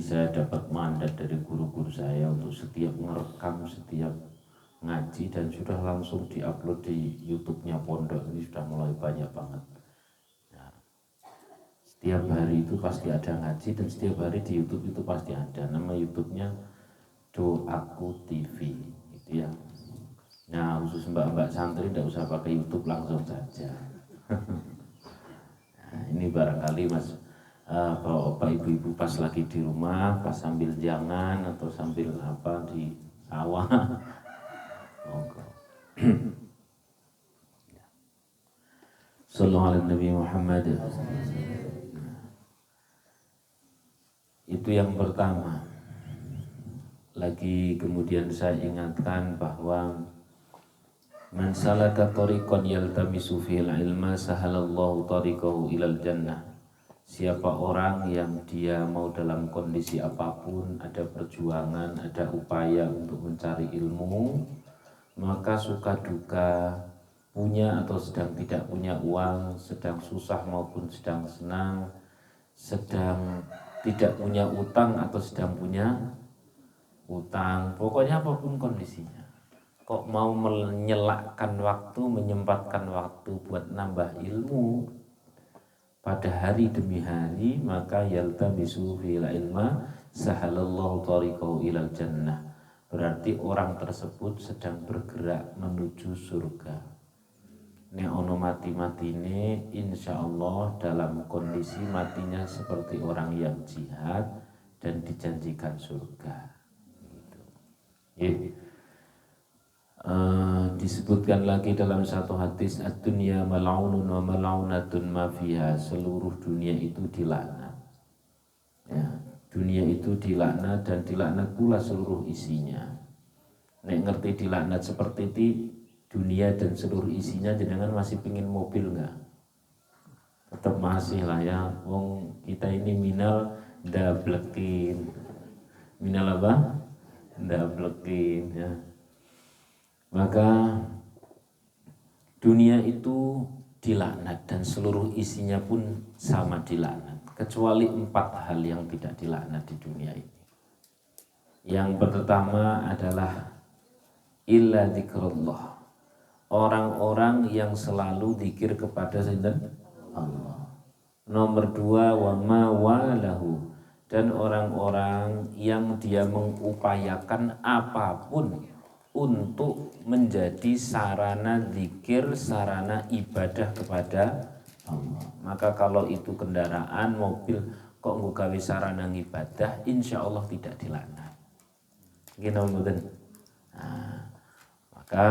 saya dapat mandat dari guru-guru saya untuk setiap merekam setiap ngaji, dan sudah langsung diupload di YouTube-nya pondok. Ini sudah mulai banyak banget. Nah, setiap hari itu pasti ada ngaji, dan setiap hari di YouTube itu pasti ada. Nama YouTube-nya Doaku TV, gitu ya. Nah, khusus mbak-mbak santri tidak usah pakai YouTube, langsung saja. Nah, ini barangkali mas bapak ibu-ibu pas lagi di rumah, pas sambil jangan atau sambil apa di sawah. Monggo. Sallallahu alaihi Nabi Muhammad. Itu yang pertama. Lagi kemudian saya ingatkan bahwa man salaka tariqan yaltamisu fil ilma sahalallahu tariqahu ilal jannah. Siapa orang yang dia mau dalam kondisi apapun, ada perjuangan, ada upaya untuk mencari ilmu, maka suka duka, punya atau sedang tidak punya uang, sedang susah maupun sedang senang, sedang tidak punya utang atau sedang punya utang, pokoknya apapun kondisinya, kok mau menyelakkan waktu, menyempatkan waktu buat nambah ilmu pada hari demi hari, maka yaltamisu fil ilma sahalallahu tariqahu ilal jannah. Berarti orang tersebut sedang bergerak menuju surga. Nek ono mati ini, insya Allah dalam kondisi matinya seperti orang yang jihad dan dijanjikan surga. Gitu. Disebutkan lagi dalam satu hadis, ad-dunya mal'unun wa mal'unatun ma fiha, seluruh dunia itu dilaknat. Ya, dunia itu dilaknat dan dilaknat pula seluruh isinya. Nek ngerti dilaknat seperti itu, dunia dan seluruh isinya, jenengan masih pingin mobil enggak? Tetap masih lah ya. Wong kita ini minal ndablekin. Minal apa? Ndablekin ya. Maka dunia itu dilaknat dan seluruh isinya pun sama dilaknat, kecuali 4 hal yang tidak dilaknat di dunia ini. Yang pertama adalah illa dzikrullah, orang-orang yang selalu zikir kepada Allah. Nomor 2 wa ma walahu, dan orang-orang yang dia mengupayakan apapun untuk menjadi sarana zikir, sarana ibadah kepada Allah. Maka kalau itu kendaraan, mobil, kok nggak gawe sarana ibadah, insya Allah tidak dilaknat. Nah, maka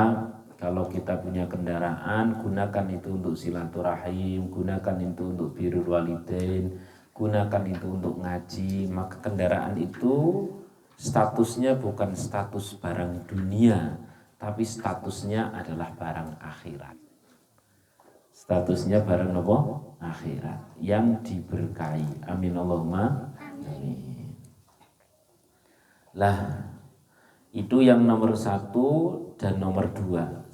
kalau kita punya kendaraan, gunakan itu untuk silaturahim, gunakan itu untuk birrul walidain, gunakan itu untuk ngaji. Maka kendaraan itu statusnya bukan status barang dunia, tapi statusnya adalah barang akhirat. Statusnya barang apa? Akhirat yang diberkahi. Amin Allahumma amin. Lah, itu yang nomor 1 dan nomor 2.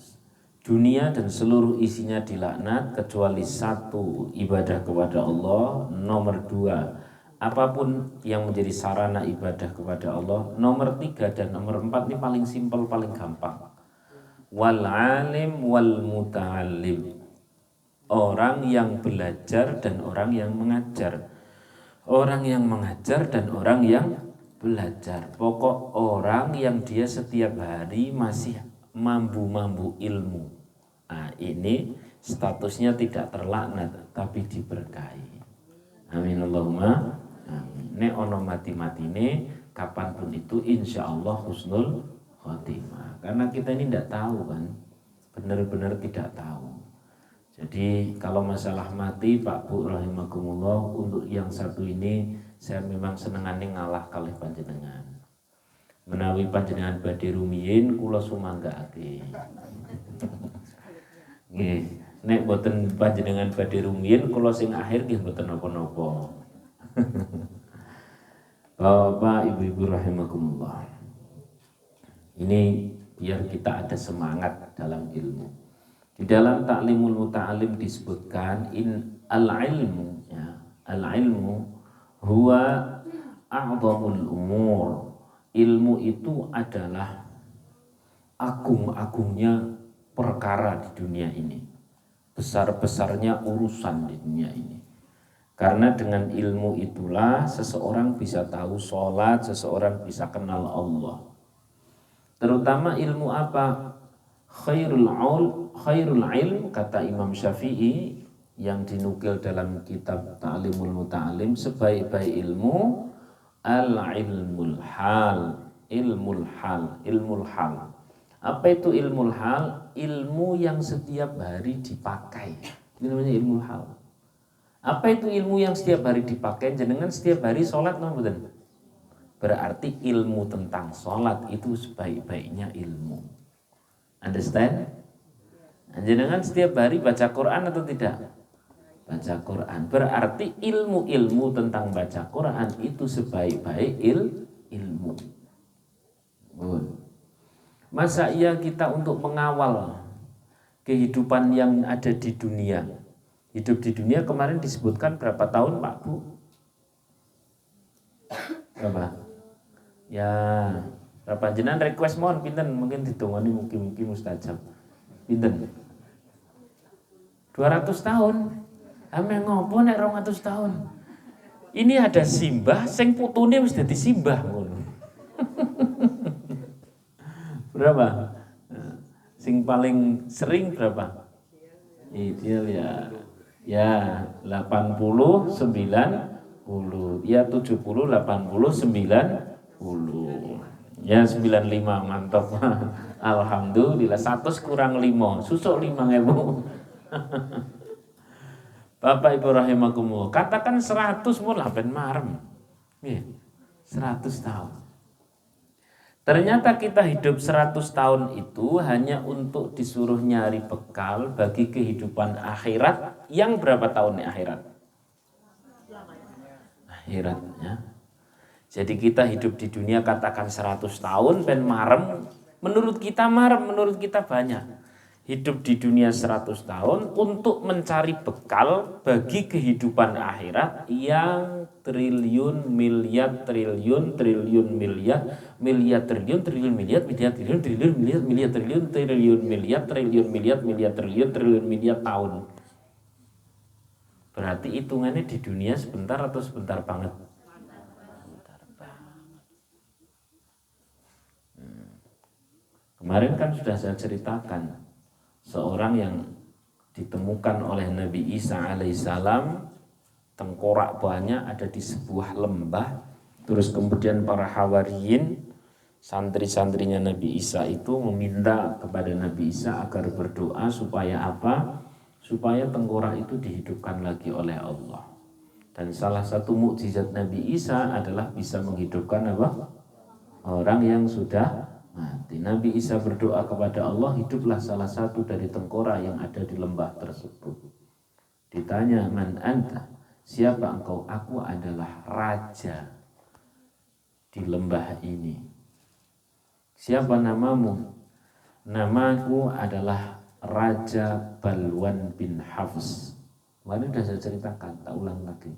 Dunia dan seluruh isinya dilaknat kecuali 1, ibadah kepada Allah. Nomor 2, apapun yang menjadi sarana ibadah kepada Allah. Nomor 3 dan nomor 4 ini paling simpel, paling gampang. Wal alim wal muta'allim, orang yang belajar dan orang yang mengajar. Orang yang mengajar dan orang yang belajar. Pokok orang yang dia setiap hari masih mambu-mambu ilmu. Nah, ini statusnya tidak terlaknat tapi diberkahi. Amin Allahumma amin. Nek ono mati-matine kapanpun itu insya Allah husnul khotimah. Karena kita ini tidak tahu kan, benar-benar tidak tahu. Jadi kalau masalah mati, Pak Bu rahimakumullah, untuk yang satu ini saya memang senengane ngalah kalih panjenengan. Menawi panjenengan badhe rumiyin kula sumanggakake. Nggih, nek boten panjenengan badhe rumiyin kula sing akhir nggih boten napa-napa. Bapak Ibu-ibu rahimakumullah. Ini biar kita ada semangat dalam ilmu. Di dalam Ta'limul Muta'alim disebutkan al-ilmu ya, al-ilmu huwa a'zamul umur. Ilmu itu adalah agung-agungnya perkara di dunia ini. Besar-besarnya urusan di dunia ini. Karena dengan ilmu itulah seseorang bisa tahu sholat, seseorang bisa kenal Allah. Terutama ilmu apa? Khairul ilm, kata Imam Syafi'i yang dinukil dalam kitab Ta'limul Muta'alim, sebaik-baik ilmu al-ilmul hal, ilmul hal. Apa itu ilmul hal? Ilmu yang setiap hari dipakai. Ini namanya ilmul hal. Apa itu ilmu yang setiap hari dipakai? Jenengan setiap hari sholat, no, betul? Berarti ilmu tentang sholat itu sebaik-baiknya ilmu. Understand? Jenengan setiap hari baca Quran atau tidak? Baca Quran. Berarti ilmu-ilmu tentang baca Quran itu sebaik-baik ilmu. Masa iya kita untuk mengawal kehidupan yang ada di dunia? Hidup di dunia kemarin disebutkan berapa tahun, Pak Bu? Berapa? Ya, berapa jenengan request mohon pinten mungkin ditungani mungkin mustajab. Pinten? 200 tahun. Ame ngopo nek 200 tahun. Ini ada simbah sing putune wis dadi simbah ngono. Berapa? Sing paling sering berapa? Ideal ya. Ya 80, 90, ya 70, 80, 90. Ya 95 mantap. Alhamdulillah 100 kurang 5. Susuk 5.000. Bapak Ibu rahimakumullah, katakan 100 mulai ben marem. 100 tahun. Ternyata kita hidup 100 tahun itu hanya untuk disuruh nyari bekal bagi kehidupan akhirat. Yang berapa tahun nih akhirat? Akhirat ya. Jadi kita hidup di dunia katakan 100 tahun ben marem, menurut kita marem, menurut kita banyak. Hidup di dunia 100 tahun untuk mencari bekal bagi kehidupan akhirat yang triliun, miliar, triliun, triliun, miliar, miliar, triliun, triliun, miliar, miliar, triliun, triliun, miliar, miliar, triliun, triliun, miliar, triliun, miliar, miliar, triliun, triliun, miliar tahun. Berarti hitungannya di dunia sebentar atau sebentar banget? Sebentar banget. Kemarin kan sudah saya ceritakan seorang yang ditemukan oleh Nabi Isa alaihissalam, tengkorak banyak ada di sebuah lembah. Terus kemudian para hawariyin, santri-santrinya Nabi Isa itu meminta kepada Nabi Isa agar berdoa supaya apa? Supaya tengkorak itu dihidupkan lagi oleh Allah. Dan salah satu mukjizat Nabi Isa adalah bisa menghidupkan apa? Orang yang sudah mati. Nabi Isa berdoa kepada Allah, hiduplah salah satu dari tengkorak yang ada di lembah tersebut. Ditanya, man anta? Siapa engkau? Aku adalah raja di lembah ini. Siapa namamu? Namaku adalah Raja Balwan bin Hafs. Kemarin sudah saya ceritakan, tak ulang lagi.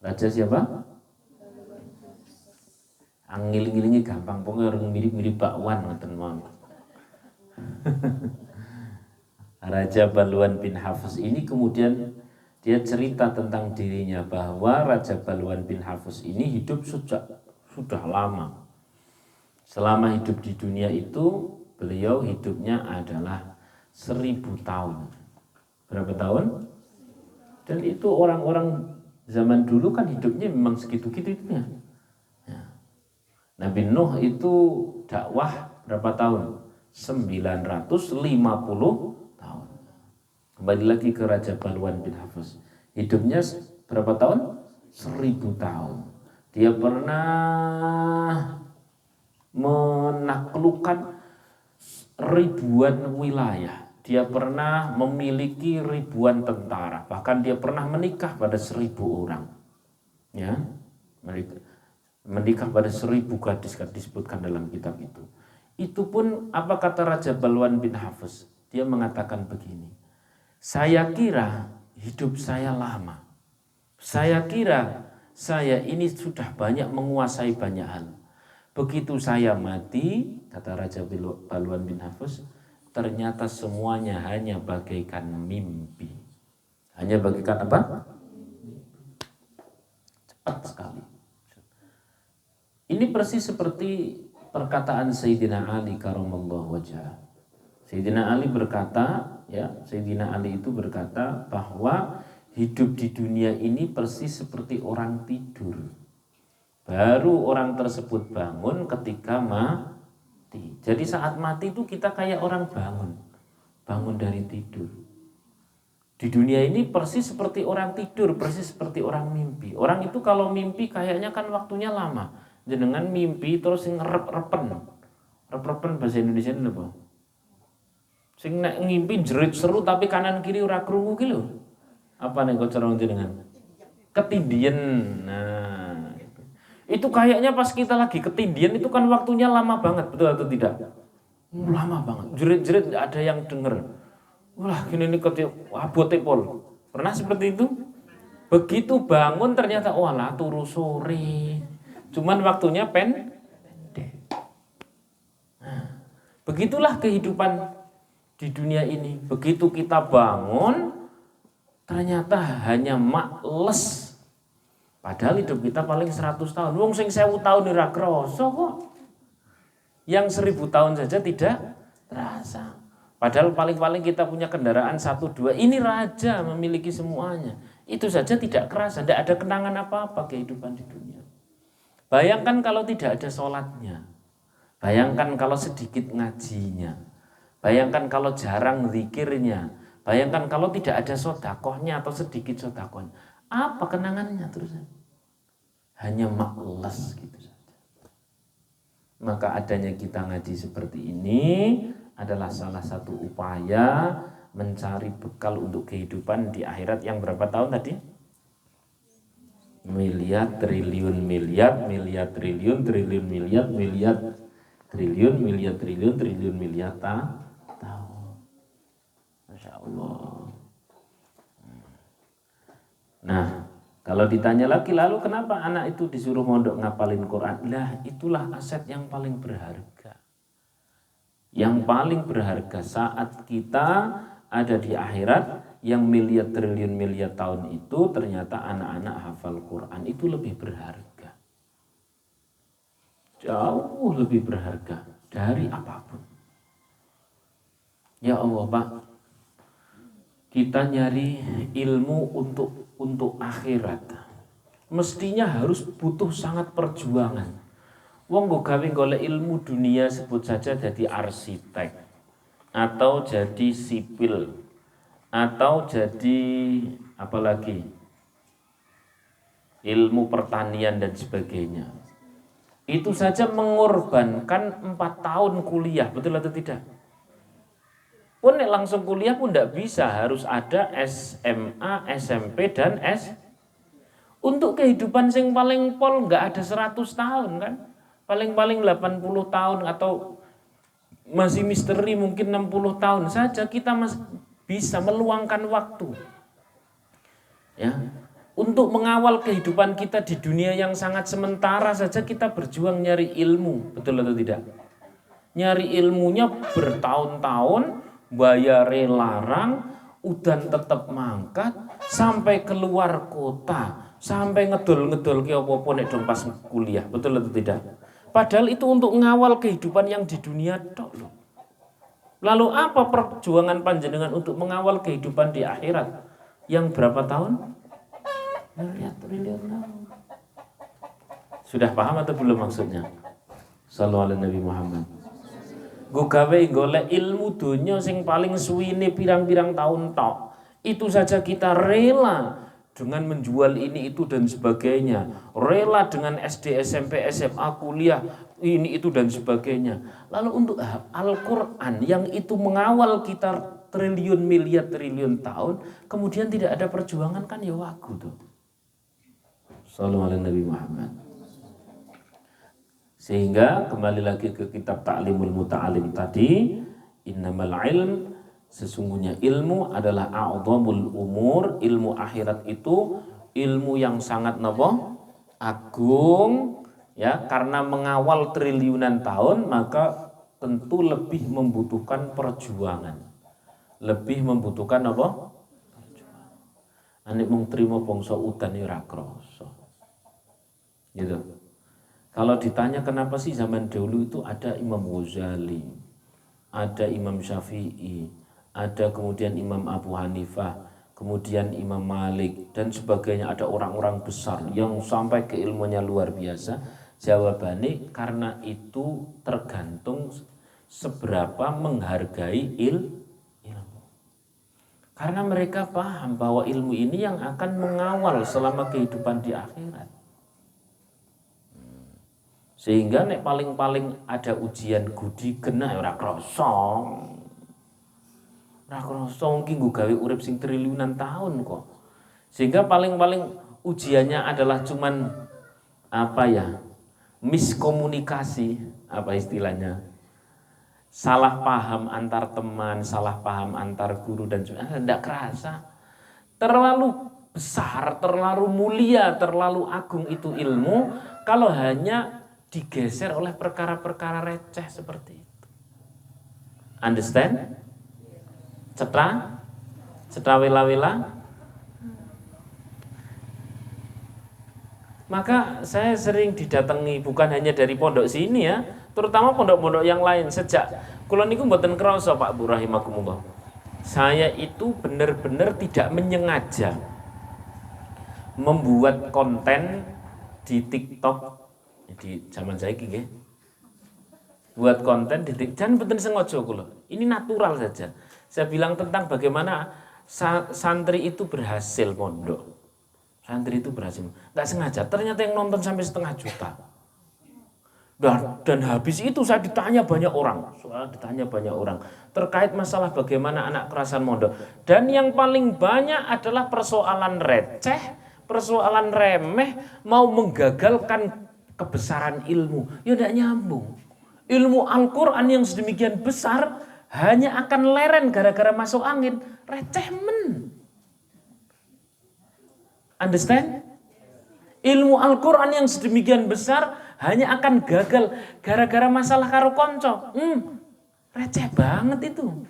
Raja siapa? Angil-ngilingi gampang, pokoknya orang mirip-mirip bakwan ngoten mawon. Raja Balwan bin Hafs ini kemudian dia cerita tentang dirinya bahwa Raja Balwan bin Hafs ini hidup sudah lama. Selama hidup di dunia itu beliau hidupnya adalah 1000 tahun. Berapa tahun? Dan itu orang-orang zaman dulu kan hidupnya memang segitu-gitu ya. Nabi Nuh itu dakwah berapa tahun? 950 tahun. Kembali lagi ke Raja Balwan bin Hafs. Hidupnya berapa tahun? 1000 tahun. Dia pernah menaklukkan ribuan wilayah. Dia pernah memiliki ribuan tentara. Bahkan dia pernah menikah pada 1000 orang. Ya, menikah pada 1000 gadis kan disebutkan dalam kitab itu. Itu pun apa kata Raja Balwan bin Hafs? Dia mengatakan begini, saya kira hidup saya lama. Saya kira saya ini sudah banyak menguasai banyak hal. Begitu saya mati, kata Raja Balwan bin Hafs, ternyata semuanya hanya bagaikan mimpi. Hanya bagaikan apa? Cepat sekali. Ini persis seperti perkataan Sayyidina Ali karamallahu wajhah. Sayyidina Ali berkata, ya, Sayyidina Ali itu berkata bahwa hidup di dunia ini persis seperti orang tidur. Baru orang tersebut bangun ketika mati. Jadi saat mati itu kita kayak orang bangun dari tidur. Di dunia ini persis seperti orang tidur, persis seperti orang mimpi. Orang itu kalau mimpi kayaknya kan waktunya lama. Jenengan mimpi terus sing rep-repen. Rep-repen bahasa Indonesia ini apa? Sing nek ngimpi jerit seru tapi kanan kiri ora krungu ki lho. Apa nek kok cara jenengan? Ketindian. Nah, itu kayaknya pas kita lagi ketindian itu kan waktunya lama banget, betul atau tidak? Lama banget. Jerit-jerit tidak ada yang denger. Wah, gini nih abote pol. Pernah seperti itu? Begitu bangun ternyata walah turu sore. Cuman waktunya pendek. Nah, begitulah kehidupan di dunia ini. Begitu kita bangun ternyata hanya males. Padahal hidup kita paling 100 tahun. Wong sing 1000 tahun ora krasa kok. Yang 1000 tahun saja tidak terasa. Padahal paling-paling kita punya kendaraan 1-2. Ini raja memiliki semuanya. Itu saja tidak kerasa. Tidak ada kenangan apa-apa kehidupan di dunia. Bayangkan kalau tidak ada sholatnya. Bayangkan kalau sedikit ngajinya. Bayangkan kalau jarang zikirnya. Bayangkan kalau tidak ada sodakohnya atau sedikit sodakohnya. Apa kenangannya terus? Hanya malas gitu saja. Maka adanya kita ngaji seperti ini adalah salah satu upaya mencari bekal untuk kehidupan di akhirat yang berapa tahun tadi? Miliar, triliun, miliar, miliar, triliun, triliun, miliar, miliar, triliun, miliar, triliun, triliun, miliar tahun. Masya Allah. Nah, kalau ditanya lagi, lalu kenapa anak itu disuruh mondok ngapalin Quran? Lah, itulah aset yang paling berharga. Yang paling berharga saat kita ada di akhirat, yang miliar triliun miliar tahun itu ternyata anak-anak hafal Quran itu lebih berharga. Jauh lebih berharga dari apapun. Ya Allah, Pak, kita nyari ilmu untuk akhirat. Mestinya harus butuh sangat perjuangan. Wong nggo gawe golek ilmu dunia sebut saja jadi arsitek atau jadi sipil atau jadi apalagi ilmu pertanian dan sebagainya. Itu saja mengorbankan 4 tahun kuliah, betul atau tidak? Pun langsung kuliah pun tidak bisa, harus ada SMA, SMP dan S. Untuk kehidupan sing paling pol nggak ada 100 tahun kan? Paling-paling 80 tahun atau masih misteri mungkin 60 tahun saja kita masih bisa meluangkan waktu. Ya. Untuk mengawal kehidupan kita di dunia yang sangat sementara saja kita berjuang nyari ilmu, betul atau tidak? Nyari ilmunya bertahun-tahun, bayare larang, udan tetap mangkat, sampai keluar kota, sampai ngedol-ngedol ke apa-apa nek dong pas kuliah, betul atau tidak? Padahal itu untuk mengawal kehidupan yang di dunia tok loh. Lalu apa perjuangan panjenengan untuk mengawal kehidupan di akhirat? Yang berapa tahun? Miliar triliun tahun. Sudah paham atau belum maksudnya? Shallallahu alaihi Nabi Muhammad. Gue gawe golek ilmu dunia sing paling suwine pirang-pirang tahun tok. Itu saja kita rela dengan menjual ini itu dan sebagainya. Rela dengan SD, SMP, SMA, kuliah ini itu dan sebagainya. Lalu untuk Al-Quran yang itu mengawal kita triliun miliar triliun tahun, kemudian tidak ada perjuangan kan ya wagu tuh. Sallallahu alaihi Nabi Muhammad. Sehingga kembali lagi ke kitab Ta'limul Muta'alim tadi, innamal ilm, sesungguhnya ilmu adalah a'dhamul umur. Ilmu akhirat itu ilmu yang sangat napa? agung, ya, karena mengawal triliunan tahun maka tentu lebih membutuhkan perjuangan. Lebih membutuhkan apa? Nek mung trimo bangsa udan ya ora krasa. Gitu. Kalau ditanya kenapa sih zaman dahulu itu ada Imam Ghazali, ada Imam Syafi'i, ada kemudian Imam Abu Hanifah, kemudian Imam Malik dan sebagainya, ada orang-orang besar yang sampai keilmuannya luar biasa. Jawabannya karena itu tergantung seberapa menghargai ilmu. Karena mereka paham bahwa ilmu ini yang akan mengawal selama kehidupan di akhirat. Sehingga nek paling-paling ada ujian gudi kena ora krasa. Ora krasa iki nggo gawe urip sing triliunan tahun kok. Sehingga paling-paling ujiannya adalah cuman apa ya? Miskomunikasi, apa istilahnya? Salah paham antar teman, salah paham antar guru dan sebagainya, tidak kerasa. Terlalu besar, terlalu mulia, terlalu agung itu ilmu kalau hanya digeser oleh perkara-perkara receh seperti itu. Understand? Cetra? Cetra wela-wela? Maka saya sering didatangi bukan hanya dari pondok sini ya, terutama pondok-pondok yang lain. Sejak kula niku mboten krasa Pak Bu rahimakumullah. Saya itu benar-benar tidak menyengaja membuat konten di TikTok di zaman saiki nggih. Buat konten di TikTok dan mboten sengaja kula. Ini natural saja. Saya bilang tentang bagaimana santri itu berhasil pondok. Santri itu berhasil. Nggak sengaja, ternyata yang nonton sampai 1,5 juta. Dan habis itu saya ditanya banyak orang. Terkait masalah bagaimana anak kerasan mondok. Dan yang paling banyak adalah persoalan receh, persoalan remeh, mau menggagalkan kebesaran ilmu. Ya tidak nyambung. Ilmu Al-Quran yang sedemikian besar hanya akan leren gara-gara masuk angin. Receh men. Understand? Ilmu Al-Quran yang sedemikian besar hanya akan gagal gara-gara masalah karo konco. Receh banget itu.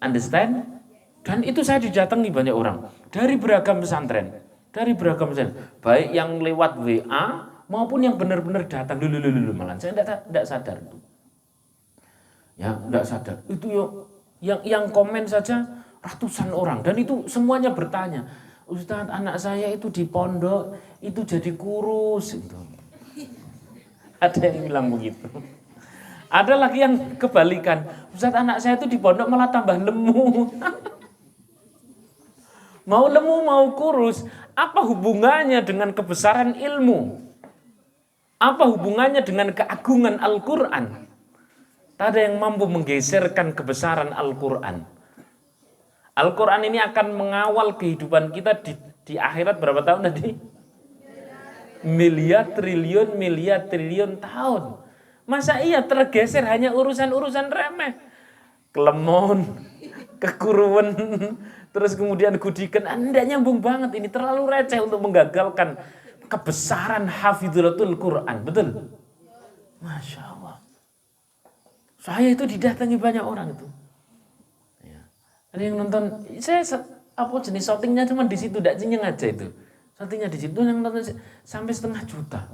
Understand? Dan itu saya didatangi banyak orang. Dari beragam pesantren. Baik yang lewat WA maupun yang benar-benar datang. Dulu malah saya tidak sadar itu. Ya, tidak sadar. Itu yang komen saja ratusan orang dan itu semuanya bertanya, Ustadz anak saya itu di pondok itu jadi kurus gitu. Ada yang bilang begitu. Ada lagi yang kebalikan, Ustadz anak saya itu di pondok malah tambah lemu. Mau lemu mau kurus, apa hubungannya dengan kebesaran ilmu? Apa hubungannya dengan keagungan Al-Quran? Tak ada yang mampu menggeserkan kebesaran Al-Quran. Al-Quran ini akan mengawal kehidupan kita di akhirat berapa tahun tadi? Miliar triliun tahun. Masa iya tergeser hanya urusan-urusan remeh? Kelemon, kekuruan, terus kemudian gudikan. Tidak nyambung banget, ini terlalu receh untuk menggagalkan kebesaran hafidhulatul Quran. Betul? Masya Allah. Saya itu didatangi banyak orang itu. Ada yang nonton, saya jenis shootingnya cuma di situ, tidak jenyeng aja itu. Shootingnya di situ yang nonton sampai 1,5 juta.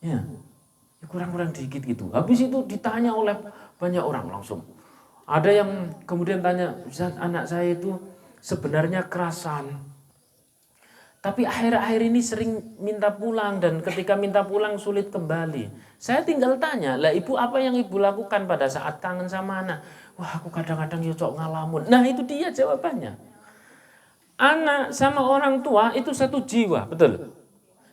Ya kurang-kurang dikit gitu. Habis itu ditanya oleh banyak orang langsung. Ada yang kemudian tanya, Ustaz anak saya itu sebenarnya kerasan. Tapi akhir-akhir ini sering minta pulang dan ketika minta pulang sulit kembali. Saya tinggal tanya, lah ibu apa yang ibu lakukan pada saat kangen sama anak? Wah aku kadang-kadang cok ngalamun. Nah itu dia jawabannya. Anak sama orang tua itu satu jiwa, betul.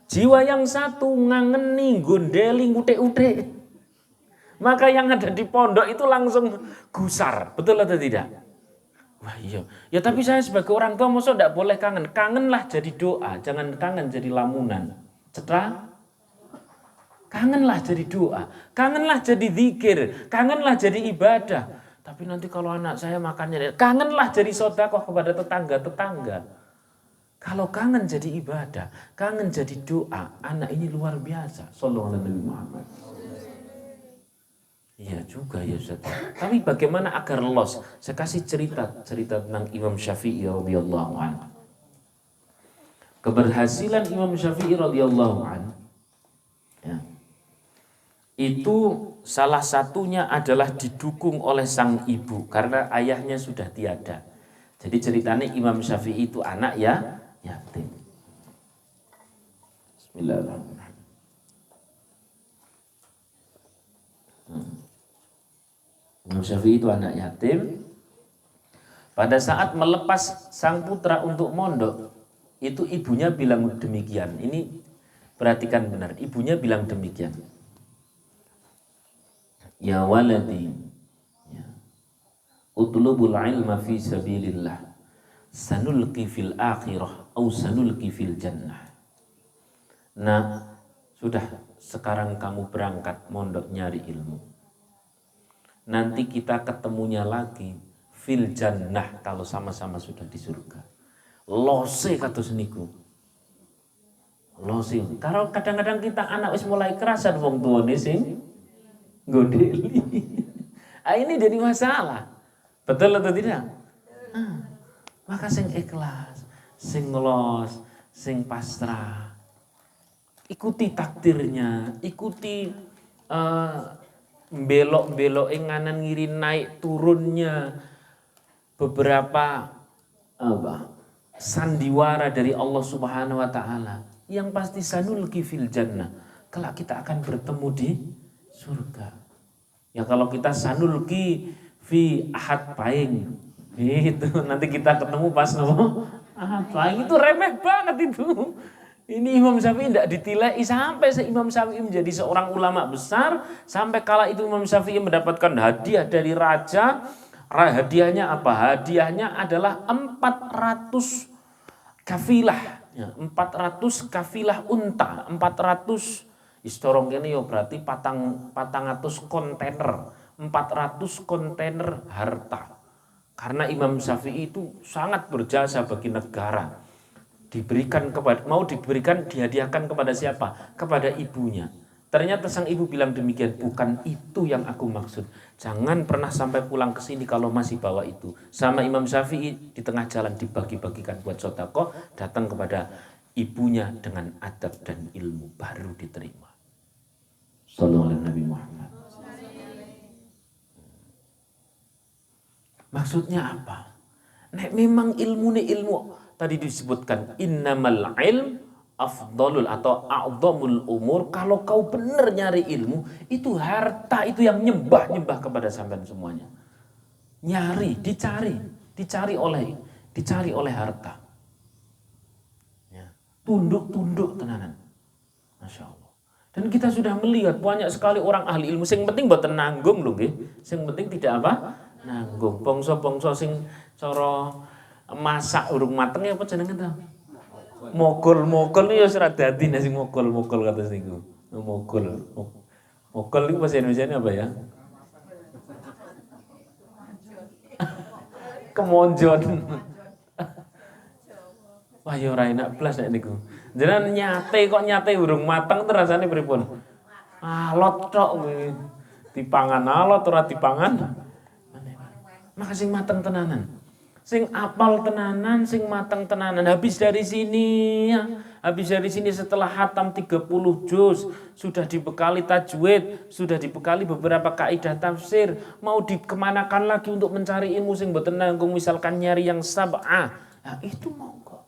Jiwa yang satu ngangeni, gondeli, ute-ute. Maka yang ada di pondok itu langsung gusar, betul atau tidak? Wah iya. Ya tapi saya sebagai orang tua masa tidak boleh kangen. Kangenlah jadi doa, jangan kangen jadi lamunan. Cetra? Kangenlah jadi doa, kangenlah jadi zikir, kangenlah jadi ibadah. Tapi nanti kalau anak saya makannya, kangenlah jadi sedekah kepada tetangga-tetangga. Kalau kangen jadi ibadah, kangen jadi doa, anak ini luar biasa. Sallallahu alaihi Muhammad. Iya juga ya Ustaz. Tapi bagaimana agar los? Saya kasih cerita tentang Imam Syafi'i radhiyallahu anhu. Keberhasilan Imam Syafi'i radhiyallahu anhu ya, itu salah satunya adalah didukung oleh sang ibu karena ayahnya sudah tiada. Jadi ceritanya Imam Syafi'i itu anak ya yatim. Bismillahirrahmanirrahim. Imam Syafi'i itu anak yatim. Pada saat melepas sang putra untuk mondok, itu ibunya bilang demikian. Ini perhatikan benar, ibunya bilang demikian. Ya waladi, ya, utlubul ilma fi sabilillah, sanulqi fil akhirah au sanulqi fil jannah. Nah, sudah sekarang kamu berangkat mondok nyari ilmu. Nanti kita ketemunya lagi fil jannah kalau sama-sama sudah di surga. Lose kata seniku. Lose. Kalau kadang-kadang kita anak wis mulai kerasan wong tuane sing godeli. Ini jadi masalah. Betul atau tidak? Maka sing ikhlas, sing ngelos, sing pasrah. Ikuti takdirnya, ikuti belok-belok nganan ngiri naik turunnya beberapa sandiwara dari Allah Subhanahu wa taala. Yang pasti sanulqi fil jannah. Kelak kita akan bertemu di surga. Ya kalau kita sanulqi fi ahad paing. Itu nanti kita ketemu pas nopo? Ahad paing itu remeh banget itu. Ini Imam Syafi'i tidak ditilai sampai Imam Syafi'i menjadi seorang ulama besar. Sampai kala itu Imam Syafi'i mendapatkan hadiah dari raja. Hadiahnya apa? Hadiahnya adalah 400 kafilah. Ya, 400 kafilah unta. 400 istorong ini ya berarti patangatus kontainer. 400 kontainer harta. Karena Imam Syafi'i itu sangat berjasa bagi negara. Dihadiahkan kepada siapa? Kepada ibunya. Ternyata sang ibu bilang demikian, bukan itu yang aku maksud. Jangan pernah sampai pulang ke sini kalau masih bawa itu. Sama Imam Syafi'i di tengah jalan dibagi-bagikan buat sedekah, datang kepada ibunya dengan adab dan ilmu baru diterima. Sallallahu alaihi Nabi Muhammad. Maksudnya apa? Nek memang ilmu tadi disebutkan innamal ilm afdalul atau a'dhamul umur. Kalau kau benar nyari ilmu, itu harta itu yang nyembah kepada sampean semuanya. Dicari oleh harta. Ya, tunduk tenanan. Masya Allah. Dan kita sudah melihat banyak sekali orang ahli ilmu. Sing penting mboten nanggung lho nggih. Sing penting tidak apa? Nanggung. Bangsa-bangsa sing cara masak urung mateng ya apa jenenge ta? Mogol iki wis ora dadi sing mogol kata niku. Mogol iku bahasa Indonesianya apa ya? Kemonjon. Wah ya ora enak blas nek niku. Jenengan nyate urung mateng rasane pripun? Alot tok kuwi. Dipangan alot ora dipangan. Maka sing mateng tenanan. Sing apal tenanan, sing matang tenanan. Habis dari sini setelah hatam 30 juz, sudah dibekali tajwid, sudah dibekali beberapa kaidah tafsir, mau dikemanakan lagi untuk mencari ilmu sing mboten nanggung, misalkan nyari yang sab'ah. Nah, itu monggo.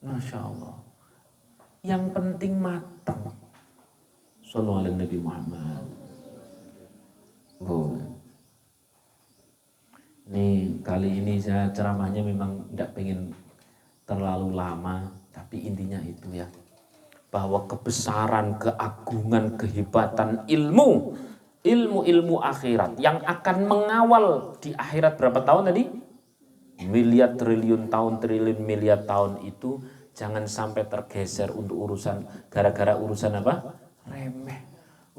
Masya Allah. Yang penting matang. Sallallahu alaihi Nabi Muhammad. Nih kali ini saya ceramahnya memang tidak pengen terlalu lama, tapi intinya itu ya, bahwa kebesaran, keagungan, kehebatan ilmu akhirat yang akan mengawal di akhirat berapa tahun tadi? Miliar triliun tahun, triliun miliar tahun itu jangan sampai tergeser untuk urusan gara-gara urusan apa? Remeh,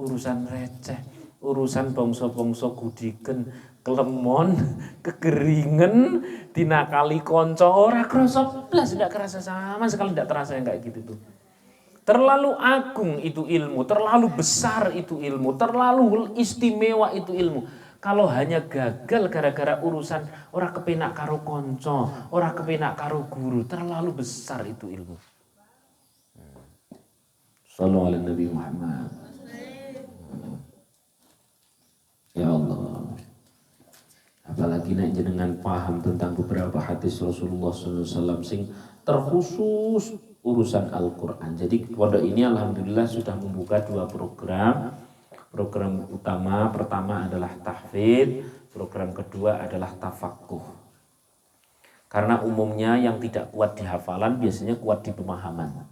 urusan receh. urusan bangsa-bangsa gudiken kelemon, kekeringan, dinakali konco ora kerasa blas, tidak kerasa sama sekali, tidak terasa yang kayak gitu tuh. Terlalu agung itu ilmu, terlalu besar itu ilmu, terlalu istimewa itu ilmu. Kalau hanya gagal gara-gara urusan ora kepenak karo konco, ora kepenak karo guru, terlalu besar itu ilmu. Sallallahu alaihi Nabi Muhammad. Ya Allah. Apalagi nek jenengan paham tentang beberapa hadis Rasulullah SAW sing terkhusus urusan Al-Quran. Jadi pondok ini alhamdulillah sudah membuka 2 program. Program utama pertama adalah tahfidz, program kedua adalah tafaqquh. Karena umumnya yang tidak kuat di hafalan biasanya kuat di pemahaman.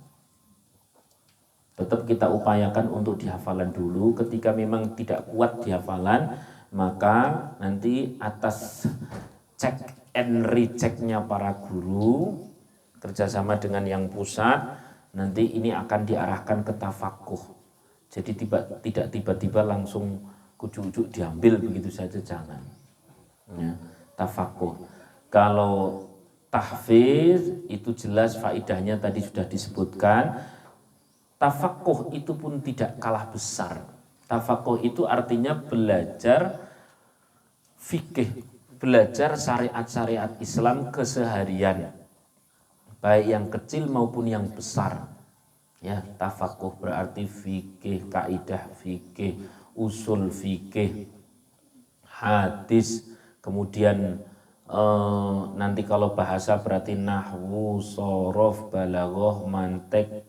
Tetap kita upayakan untuk di hafalan dulu. Ketika memang tidak kuat di hafalan, maka nanti atas check and rechecknya para guru kerjasama dengan yang pusat, nanti ini akan diarahkan ke tafaqquh. Jadi tidak tiba-tiba langsung ujuk-ujuk diambil begitu saja, jangan ya, tafaqquh. Kalau tahfidz itu jelas faidahnya tadi sudah disebutkan. Tafaqquh itu pun tidak kalah besar. Tafaqquh itu artinya belajar fikih, belajar syariat-syariat Islam keseharian, baik yang kecil maupun yang besar. Ya, tafaqquh berarti fikih, kaidah fikih, usul fikih, hadis, kemudian nanti kalau bahasa berarti nahwu, shorof, balaghah, mantek.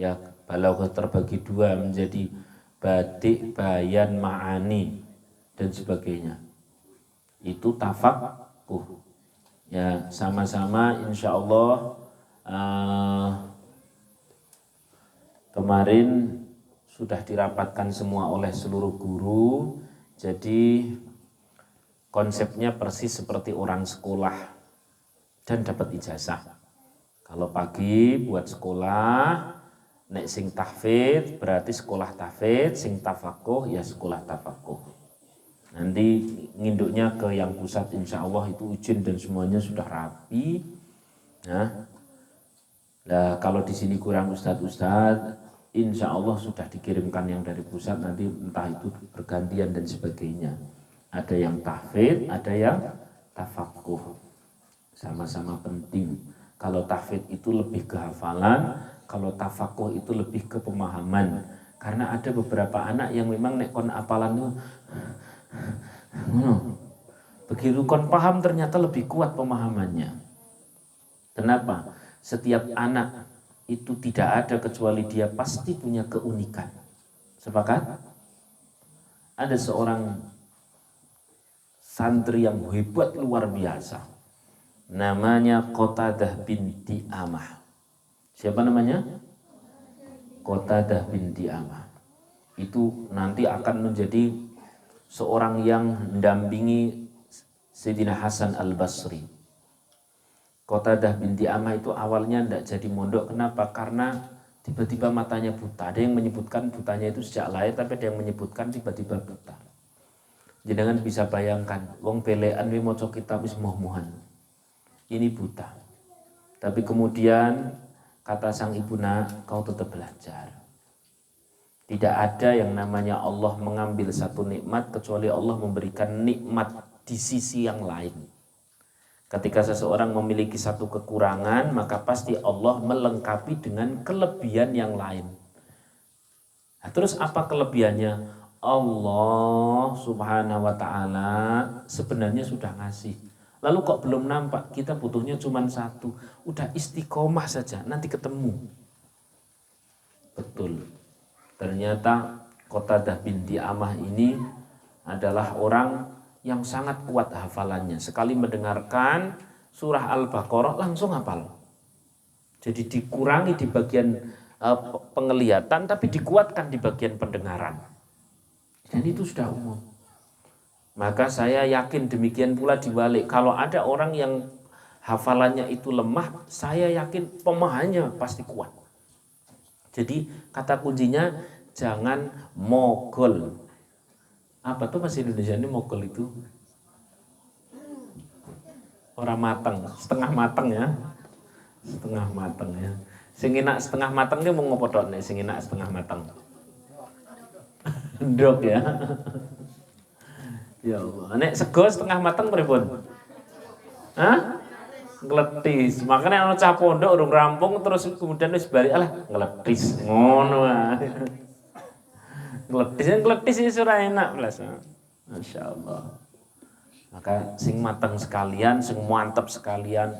Ya, balaghah terbagi 2 menjadi badik, bayan, ma'ani dan sebagainya. Itu tafaqquh. Ya, sama-sama insya Allah kemarin sudah dirapatkan semua oleh seluruh guru. Jadi konsepnya persis seperti orang sekolah dan dapat ijazah. Kalau pagi buat sekolah, nek sing tahfidz berarti sekolah tahfidz, sing tafaqquh ya sekolah tafaqquh. Nanti nginduknya ke yang pusat insya Allah itu izin dan semuanya sudah rapi. Nah, kalau di sini kurang ustadz, insya Allah sudah dikirimkan yang dari pusat, nanti entah itu bergantian dan sebagainya. Ada yang tahfidz, ada yang tafaqquh. Sama-sama penting. Kalau tahfidz itu lebih ke hafalan, kalau tafaqquh itu lebih ke pemahaman. Karena ada beberapa anak yang memang nek kon apalan itu begitu kon paham ternyata lebih kuat pemahamannya. Kenapa? Setiap anak itu tidak ada kecuali dia pasti punya keunikan. Sepakat? Ada seorang santri yang hebat luar biasa. Namanya Qatadah binti Amah. Siapa namanya? Qatadah binti Amah. Itu nanti akan menjadi seorang yang mendampingi Sayyidina Hasan Al-Basri. Qatadah binti Amah itu awalnya tidak jadi mondok. Kenapa? Karena tiba-tiba matanya buta. Ada yang menyebutkan butanya itu sejak lahir, tapi ada yang menyebutkan tiba-tiba buta. Jangan bisa bayangkan, wong pelean wi maca kitab wis moh-mohan. Ini buta. Tapi kemudian kata sang ibu, nak, kau tetap belajar. Tidak ada yang namanya Allah mengambil satu nikmat kecuali Allah memberikan nikmat di sisi yang lain. Ketika seseorang memiliki satu kekurangan, maka pasti Allah melengkapi dengan kelebihan yang lain. Nah, terus apa kelebihannya? Allah subhanahu wa ta'ala sebenarnya sudah ngasih. Lalu kok belum nampak? Kita butuhnya cuma satu. Udah istiqomah saja, nanti ketemu. Betul. Ternyata Qatadah binti Amah ini adalah orang yang sangat kuat hafalannya. Sekali mendengarkan surah Al-Baqarah langsung hafal. Jadi dikurangi di bagian penglihatan, tapi dikuatkan di bagian pendengaran. Dan itu sudah umum. Maka saya yakin demikian pula dibalik. Kalau ada orang yang hafalannya itu lemah, saya yakin pemahamannya pasti kuat. Jadi kata kuncinya jangan mogol. Apa tuh bahasa Indonesia ini mogol itu? Orang matang, setengah matang ya. Setengah matang ya. Sing enak setengah matang ki mau ngopo tok nek sing enak setengah matang. Ndok ya. Ya Allah. Nek sego setengah matang pripun? Hah? Ngletis. Makanya ana cah pondok urung rampung terus kemudian wis balik alah ngletis ngono ae. Ngletis itu ora enak blas. Masyaallah. Maka sing mateng sekalian, sing mantep sekalian,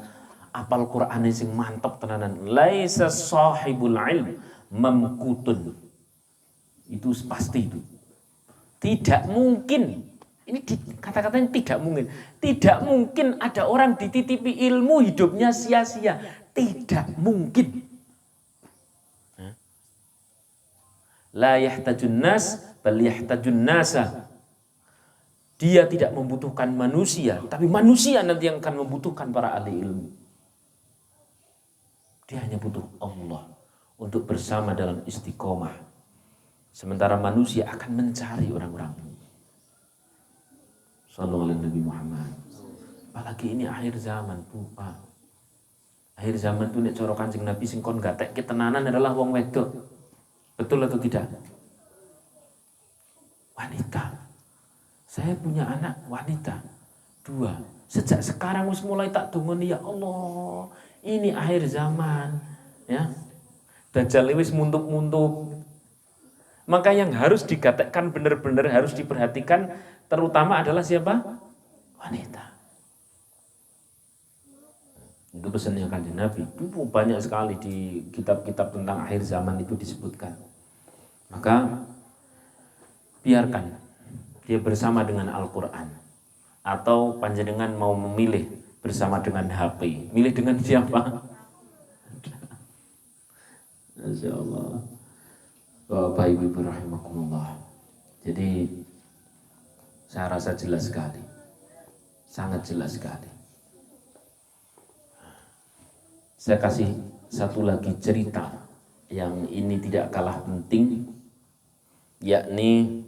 apal Qur'an sing mantep tenanan. Laisa sahibul ilm mamkutun. Itu pasti itu. Tidak mungkin. Ini kata-katanya tidak mungkin. Tidak mungkin ada orang dititipi ilmu hidupnya sia-sia. Tidak mungkin. La yahtajun nas bal yahtajun nasa. Dia tidak membutuhkan manusia, tapi manusia nanti yang akan membutuhkan para ahli ilmu. Dia hanya butuh Allah untuk bersama dalam istiqomah. Sementara manusia akan mencari orang-orang. Sallallahu alaihi Nabi Muhammad. Apalagi ini akhir zaman, Pak. Akhir zaman itu nek cara Kanjeng Nabi sing kon gatek ketenanan adalah wong wedok. Betul atau tidak? Wanita. Saya punya anak wanita 2. Sejak sekarang wis mulai tak dungoni ya Allah. Ini akhir zaman, ya. Dajjal wis muntuk-muntuk. Maka yang harus dikatakan benar-benar harus diperhatikan terutama adalah siapa? Wanita. Itu pesannya Kanjeng Nabi. Itu banyak sekali di kitab-kitab tentang akhir zaman itu disebutkan. Maka biarkan dia bersama dengan Al-Quran. Atau panjenengan mau memilih bersama dengan HP. Milih dengan siapa? Masya Allah. Bapak Ibu rahimakumullah. Jadi saya rasa jelas sekali. Sangat jelas sekali. Saya kasih satu lagi cerita yang ini tidak kalah penting. Yakni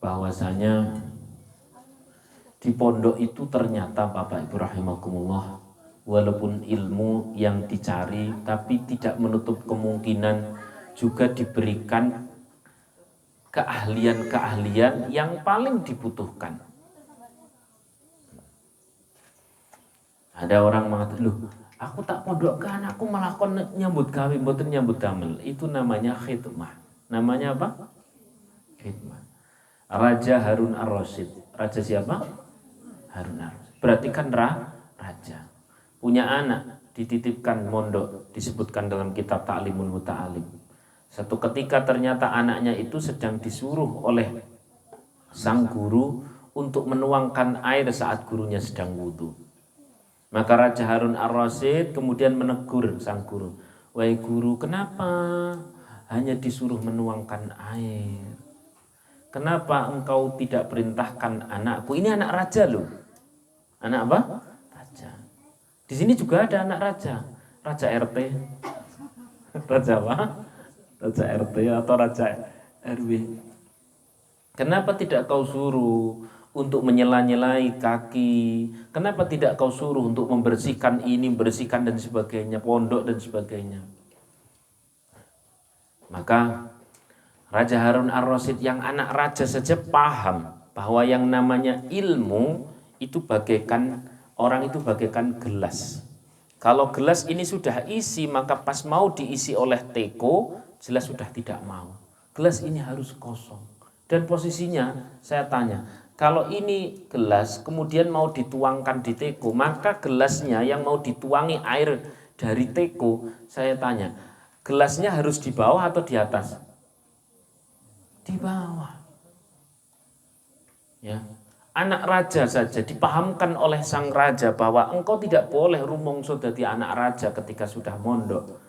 bahwasanya di pondok itu ternyata Bapak Ibu rahimakumullah, walaupun ilmu yang dicari tapi tidak menutup kemungkinan juga diberikan keahlian-keahlian yang paling dibutuhkan. Ada orang mengatakan, loh aku tak pondok ke anakku malah kon nyambut gawe mboten nyambut damel. Itu namanya khidmah. Namanya apa? Khidmah. Raja Harun Ar-Rasyid. Raja siapa? Harun Ar-Rasyid. Berarti kan raja. Punya anak, dititipkan mondok, disebutkan dalam kitab Ta'limul Muta'alim. Satu ketika ternyata anaknya itu sedang disuruh oleh sang guru untuk menuangkan air saat gurunya sedang wudhu. Maka Raja Harun Ar-Rasyid kemudian menegur sang guru. Wahai guru, kenapa hanya disuruh menuangkan air? Kenapa engkau tidak perintahkan anakku? Ini anak raja loh. Anak apa? Raja. Di sini juga ada anak raja. Raja RT. Raja apa? Raja RT atau Raja RW. Kenapa tidak kau suruh untuk menyela-nyelai kaki? Kenapa tidak kau suruh untuk membersihkan ini, membersihkan dan sebagainya, pondok dan sebagainya? Maka Raja Harun Ar-Rasyid yang anak raja saja paham bahwa yang namanya ilmu itu bagaikan orang itu bagaikan gelas. Kalau gelas ini sudah isi, maka pas mau diisi oleh teko, jelas sudah tidak mau. Gelas ini harus kosong. Dan posisinya saya tanya, kalau ini gelas kemudian mau dituangkan di teko, maka gelasnya yang mau dituangi air dari teko, saya tanya, gelasnya harus di bawah atau di atas? Di bawah. Ya. Anak raja saja dipahamkan oleh sang raja bahwa engkau tidak boleh rumongso dadi anak raja ketika sudah mondok.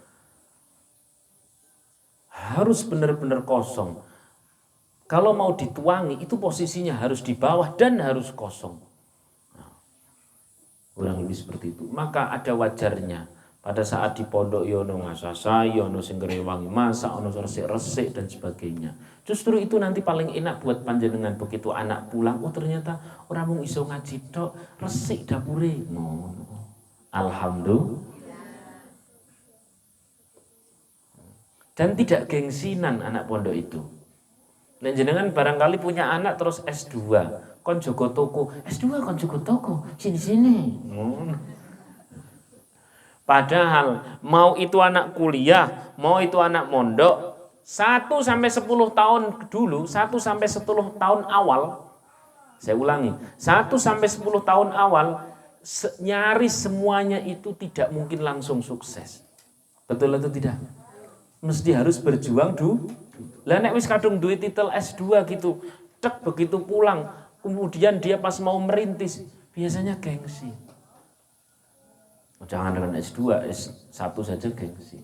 Harus benar-benar kosong. Kalau mau dituangi itu posisinya harus di bawah dan harus kosong. Kurang lebih seperti itu. Maka ada wajarnya Pada saat di pondok ya ono ngasasai, ya ono sing wangi masak, ono resik-resik dan sebagainya. Justru itu nanti paling enak buat panjenengan begitu anak pulang, oh ternyata orang mung iso ngaji tok, resik dapure. Ngono. Alhamdulillah. Dan tidak gengsinan anak pondok itu. Dan jenengan barangkali punya anak terus S2, kon jogo toko, S2 kon jogo toko, sini-sini. Padahal mau itu anak kuliah, mau itu anak mondok, 1-10 tahun dulu, 1-10 tahun awal, saya ulangi, 1-10 tahun awal, nyaris semuanya itu tidak mungkin langsung sukses. Betul atau tidak? Mesti harus berjuang dulu. Lah nek wis kadung duit titel S2 gitu, cek begitu pulang, kemudian dia pas mau merintis, biasanya gengsi. Jangan dengan S2, S1 saja gengsi.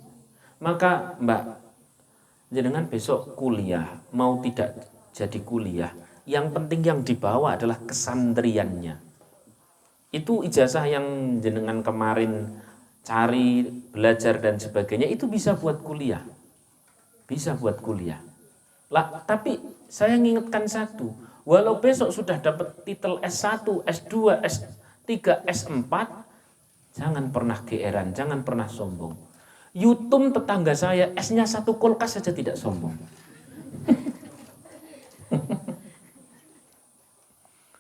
Maka Mbak, jenengan besok kuliah, mau tidak jadi kuliah, yang penting yang dibawa adalah kesantriannya. Itu ijazah yang jenengan kemarin cari, belajar dan sebagainya, itu bisa buat kuliah. Bisa buat kuliah. Lah, tapi saya ngingetkan satu, walau besok sudah dapat titel S1, S2, S3, S4, jangan pernah geeran, jangan pernah sombong. Yutum tetangga saya, S-nya 1 kulkas saja tidak sombong.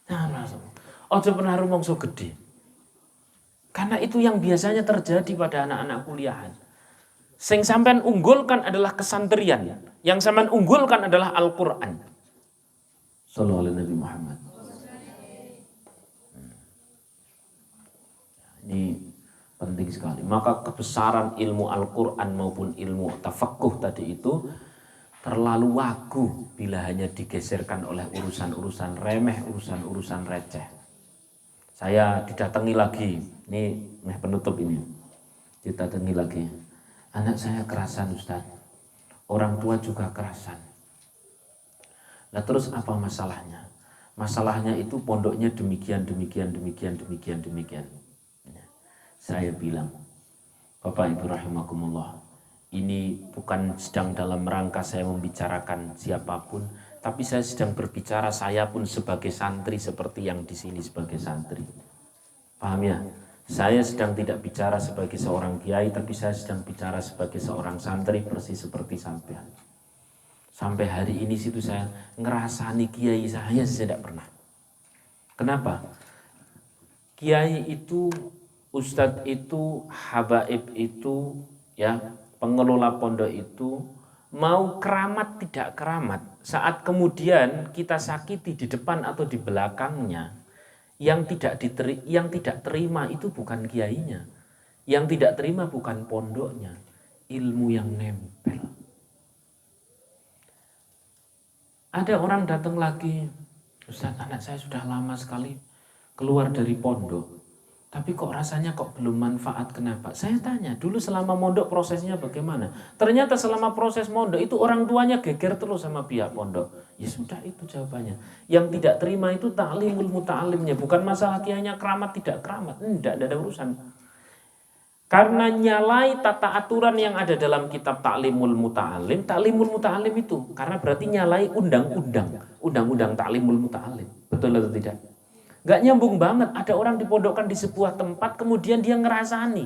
Jangan sombong. Ojo pernah rumongso gede. Karena itu yang biasanya terjadi pada anak-anak kuliahan. Sing sampean unggulkan adalah kesantrian. Yang sampean unggulkan adalah Al-Quran. Sallallahu alaihi Nabi Muhammad. Ini penting sekali. Maka kebesaran ilmu Al-Quran maupun ilmu tafaqquh tadi itu terlalu wagu bila hanya digeserkan oleh urusan-urusan remeh, urusan-urusan receh. Saya didatangi lagi, ini penutup ini, didatangi lagi. Anak saya kerasan Ustaz, orang tua juga kerasan. Nah terus apa masalahnya? Masalahnya itu pondoknya demikian. Saya bilang, Bapak Ibu rahimakumullah, ini bukan sedang dalam rangka saya membicarakan siapapun, tapi saya sedang berbicara saya pun sebagai santri seperti yang di sini sebagai santri. Paham ya? Saya sedang tidak bicara sebagai seorang kiai, tapi saya sedang bicara sebagai seorang santri persis seperti sampean. Sampai hari ini situ saya ngerasani kiai saya tidak pernah. Kenapa? Kiai itu, ustadz itu, habaib itu, ya pengelola pondok itu mau keramat tidak keramat. Saat kemudian kita sakiti di depan atau di belakangnya, yang tidak terima itu bukan kiainya, yang tidak terima bukan pondoknya, ilmu yang nempel. Ada orang datang lagi, Ustaz, anak saya sudah lama sekali keluar dari pondok, tapi kok rasanya kok belum manfaat, kenapa? Saya tanya, dulu selama mondok prosesnya bagaimana? Ternyata selama proses mondok itu orang tuanya geger terus sama pihak pondok. Ya sudah, itu jawabannya. Yang tidak terima itu ta'limul muta'alimnya, bukan masalah kiainya keramat tidak keramat, tidak ada urusan. Karena nyalai tata aturan yang ada dalam kitab Ta'limul Muta'alim itu, karena berarti nyalai undang-undang Ta'limul Muta'alim. Betul atau tidak? Gak nyambung banget, ada orang dipondokkan di sebuah tempat, kemudian dia ngerasani,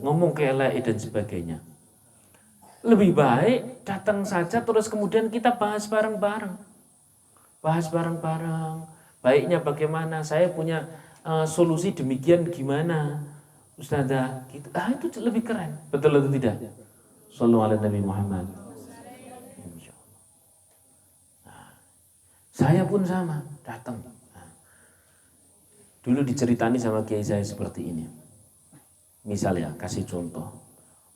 ngomong kelek dan sebagainya. Lebih baik datang saja terus kemudian kita bahas bareng-bareng. Baiknya bagaimana, saya punya solusi demikian gimana Ustazah gitu. Itu lebih keren. Betul atau tidak? Sallallahu alaihi Nabi Muhammad. Saya pun sama, datang. Dulu diceritani sama kiai saya seperti ini. Misalnya, kasih contoh.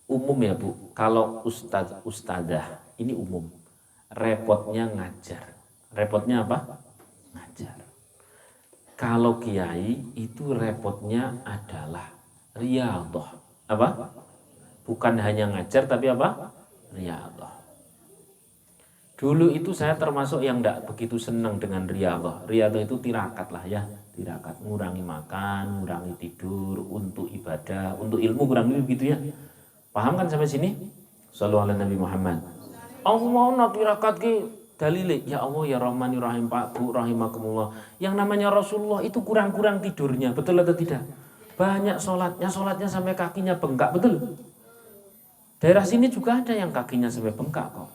Umum ya Bu, kalau ustazah, ini umum. Repotnya ngajar. Repotnya apa? Ngajar. Kalau kiai itu repotnya adalah riyadhah. Apa? Bukan hanya ngajar tapi apa? Riyadhah. Dulu itu saya termasuk yang tidak begitu senang dengan riyadhah. Riyadhah itu tirakat lah ya, tirakat, ngurangi makan, ngurangi tidur untuk ibadah, untuk ilmu kurang lebih begitu ya. Paham kan sampai sini? Shallallahu alaihi Nabi Muhammad. Allah mau tirakat ki dalile ya Allah ya Rahman ya Rahim Pak Bu rahimakumullah. Yang namanya Rasulullah itu kurang-kurang tidurnya, betul atau tidak? Banyak sholatnya sampai kakinya bengkak, betul? Daerah sini juga ada yang kakinya sampai bengkak kok.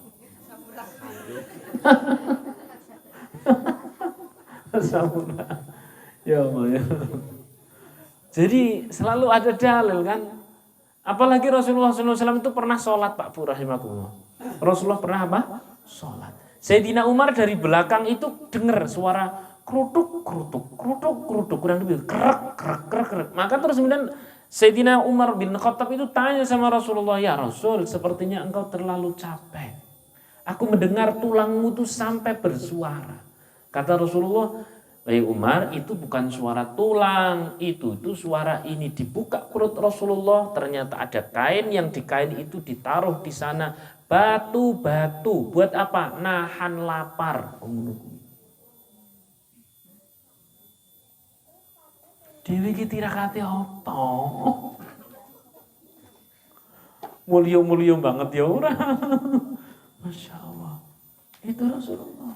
Ya Allah ya. Jadi selalu ada dalil kan. Apalagi Rasulullah SAW itu pernah sholat Pak Bu rahimakumullah. Rasulullah pernah apa? Sholat. Sayyidina Umar dari belakang itu dengar suara kerutuk kurang lebih krek. Maka terus kemudian Sayyidina Umar bin Khattab itu tanya sama Rasulullah, ya Rasul, sepertinya engkau terlalu capek. Aku mendengar tulangmu tuh sampai bersuara. Kata Rasulullah, wahai Umar, itu bukan suara tulang, itu suara ini. Dibuka perut Rasulullah, ternyata ada kain, yang di kain itu ditaruh di sana batu-batu. Buat apa? Nahan lapar. Dewi ki tirakate apa? Mulya banget ya ora. Masya Allah. Itu Rasulullah.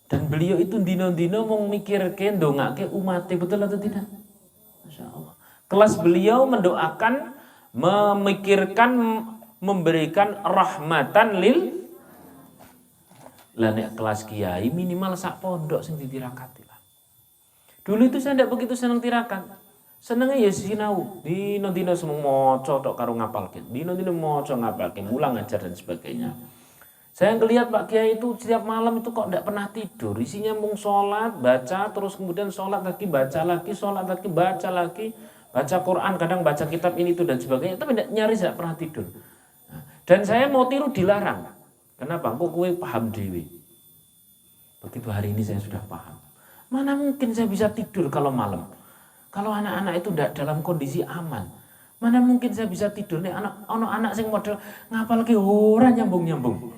Dan beliau itu dino-dino mau mikirke ndongake umatnya, betul atau tidak? Masya Allah. Kelas beliau mendoakan, memikirkan, memberikan rahmatan lil. Lah nek kelas kiai minimal sak pondok sing ditirakati lah. Dulu itu saya tidak begitu senang tirakat. Senengnya ya sinau. Dino-dino semua moco tok karo ngapalke. Dino-dino moco ngapalke, mulang ngajar dan sebagainya. Saya ngelihat Pak Kiai itu setiap malam itu kok tidak pernah tidur. Isinya mung sholat, baca, terus kemudian sholat lagi, baca lagi, sholat lagi, baca lagi. Baca Quran, kadang baca kitab ini itu dan sebagainya. Tapi nyaris tidak pernah tidur. Dan saya mau tiru dilarang. Kenapa? Kok kowe paham dewi. Begitu hari ini saya sudah paham. Mana mungkin saya bisa tidur kalau malam. Kalau anak-anak itu tidak dalam kondisi aman. Mana mungkin saya bisa tidur nih anak sing model ngapal ki ora nyambung-nyambung.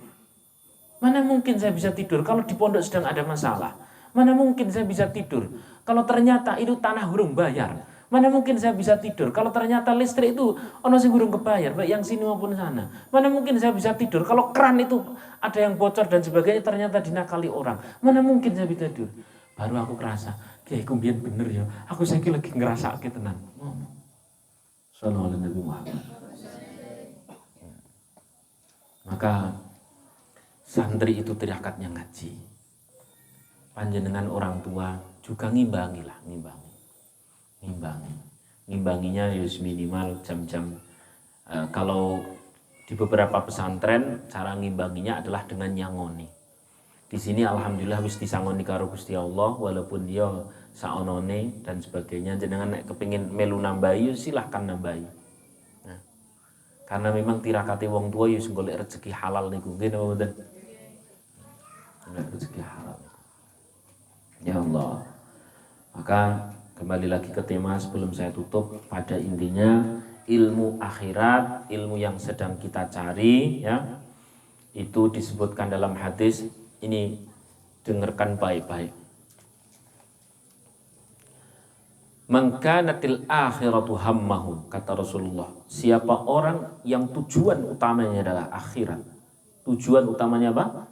Mana mungkin saya bisa tidur kalau di pondok sedang ada masalah. Mana mungkin saya bisa tidur kalau ternyata itu tanah hurung bayar. Mana mungkin saya bisa tidur kalau ternyata listrik itu ono sing hurung kebayar, baik yang sini maupun sana. Mana mungkin saya bisa tidur kalau keran itu ada yang bocor dan sebagainya ternyata dinakali orang. Mana mungkin saya bisa tidur. Baru aku kerasa, kayak kumbian bener ya. Aku lagi ngerasa tenang. Sallallahu alaihi Muhammad. Maka santri itu tirakatnya ngaji. Panjenengan orang tua juga ngimbangilah, ngimbanginya yus minimal jam-jam. Kalau di beberapa pesantren cara ngimbanginya adalah dengan nyangoni. Di sini alhamdulillah wis disangoni karo Gusti Allah walaupun dia saonone dan sebagainya. Jenengan nek kepengin melu nambahi silahkan nambahi. Nah, karena memang tirakate wong tua yus golek rezeki halal niku nggih napa mboten? Rezeki halal. Ya Allah. Maka kembali lagi ke tema sebelum saya tutup, pada intinya ilmu akhirat, ilmu yang sedang kita cari ya. Itu disebutkan dalam hadis. Ini dengarkan baik-baik. Man kanatil akhiratu hammahu, kata Rasulullah. Siapa orang yang tujuan utamanya adalah akhirat. Tujuan utamanya apa?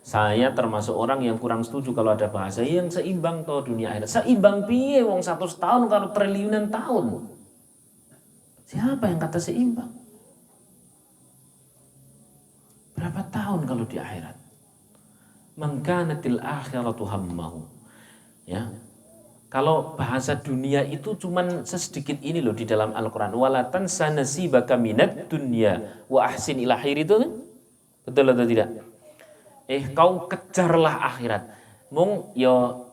Saya termasuk orang yang kurang setuju kalau ada bahasa yang seimbang toh dunia akhirat. Seimbang piye wong 100 tahun karo triliunan tahun. Siapa yang kata seimbang? Berapa tahun kalau di akhirat? Man kanatil akhiratu hammahu. Ya. Kalau bahasa dunia itu cuman sesedikit ini loh di dalam Al-Qur'an. Walatan sanasibaka minad dunya wa ahsin ila akhir itu. Betul atau tidak? Kau kejarlah akhirat. Mung yo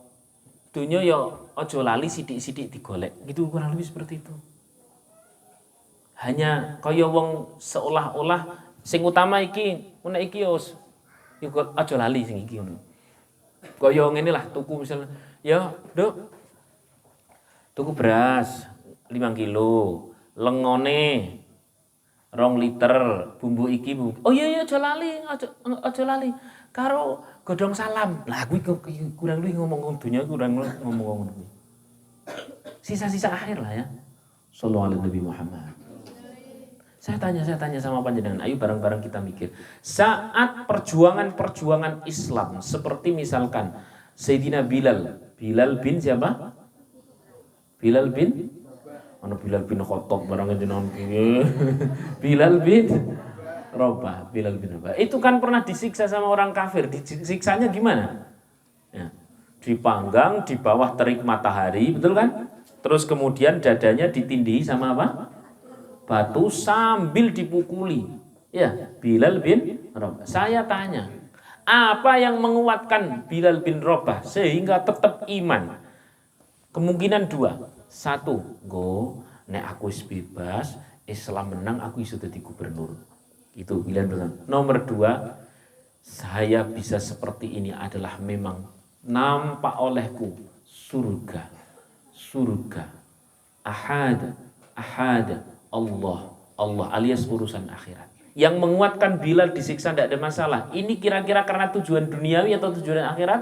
dunia yo ojo lali sidik-sidik digolek. Gitu kurang lebih seperti itu. Hanya kaya wong seolah-olah sing utama iki, ana iki yo aja lali sing iki ngono. Kaya ngene lah tuku misal ya, Nduk. Tuku beras 5 kilo, lengone 2 liter bumbu iki. Oh iya aja lali. Karo godhong salam. Lah kuwi kurang luwih ngomong dunya kurang ngomong ngono kuwi. Sisa-sisa akhir lah ya. Shallallahu alaihi Nabi Muhammad. Saya tanya sama panjenengan, ayo bareng-bareng kita mikir. Saat perjuangan Islam seperti misalkan Sayyidina Bilal bin siapa? Bilal bin Khattab barang jenengan piye? Bilal bin Rabah. Itu kan pernah disiksa sama orang kafir. Disiksanya gimana? Ya. Dipanggang di bawah terik matahari, betul kan? Terus kemudian dadanya ditindihi sama apa? Batu sambil dipukuli. Ya, Bilal bin Rabah. Saya tanya, apa yang menguatkan Bilal bin Rabah sehingga tetap iman? Kemungkinan 2. 1, nek aku bebas, Islam menang, aku iso dadi gubernur. Itu pilihan pertama. Nomor 2, saya bisa seperti ini adalah memang nampak olehku surga. Ahad, Allah alias urusan akhirat. Yang menguatkan Bilal disiksa tidak ada masalah. Ini kira-kira karena tujuan duniawi atau tujuan akhirat?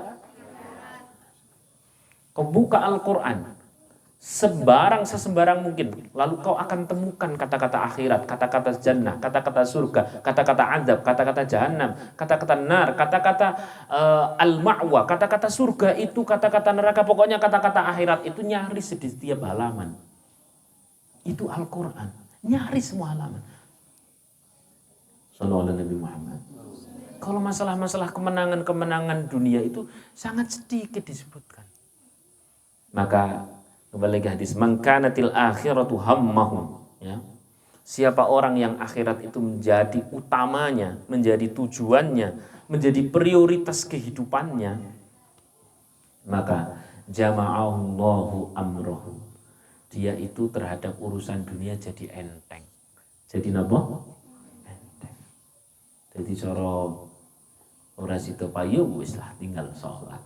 Kau buka Al-Quran sesembarang mungkin, lalu kau akan temukan kata-kata akhirat, kata-kata jannah, kata-kata surga, kata-kata azab, kata-kata jahannam, kata-kata nar, kata-kata al-ma'wa, kata-kata surga itu, kata-kata neraka, pokoknya kata-kata akhirat itu nyaris di setiap halaman. Itu Al-Quran, nyaris semua halaman. Sallallahu alaihi Nabi Muhammad. Kalau masalah-masalah kemenangan dunia itu sangat sedikit disebutkan. Maka kembali ke hadis, man kanatil akhiratu hammahu, ya. Siapa orang yang akhirat itu menjadi utamanya, menjadi tujuannya, menjadi prioritas kehidupannya, maka jama'allahu amrohu. Dia itu terhadap urusan dunia jadi enteng. Jadi napa? Enteng. Jadi cara ora sida payu wis lah tinggal salat.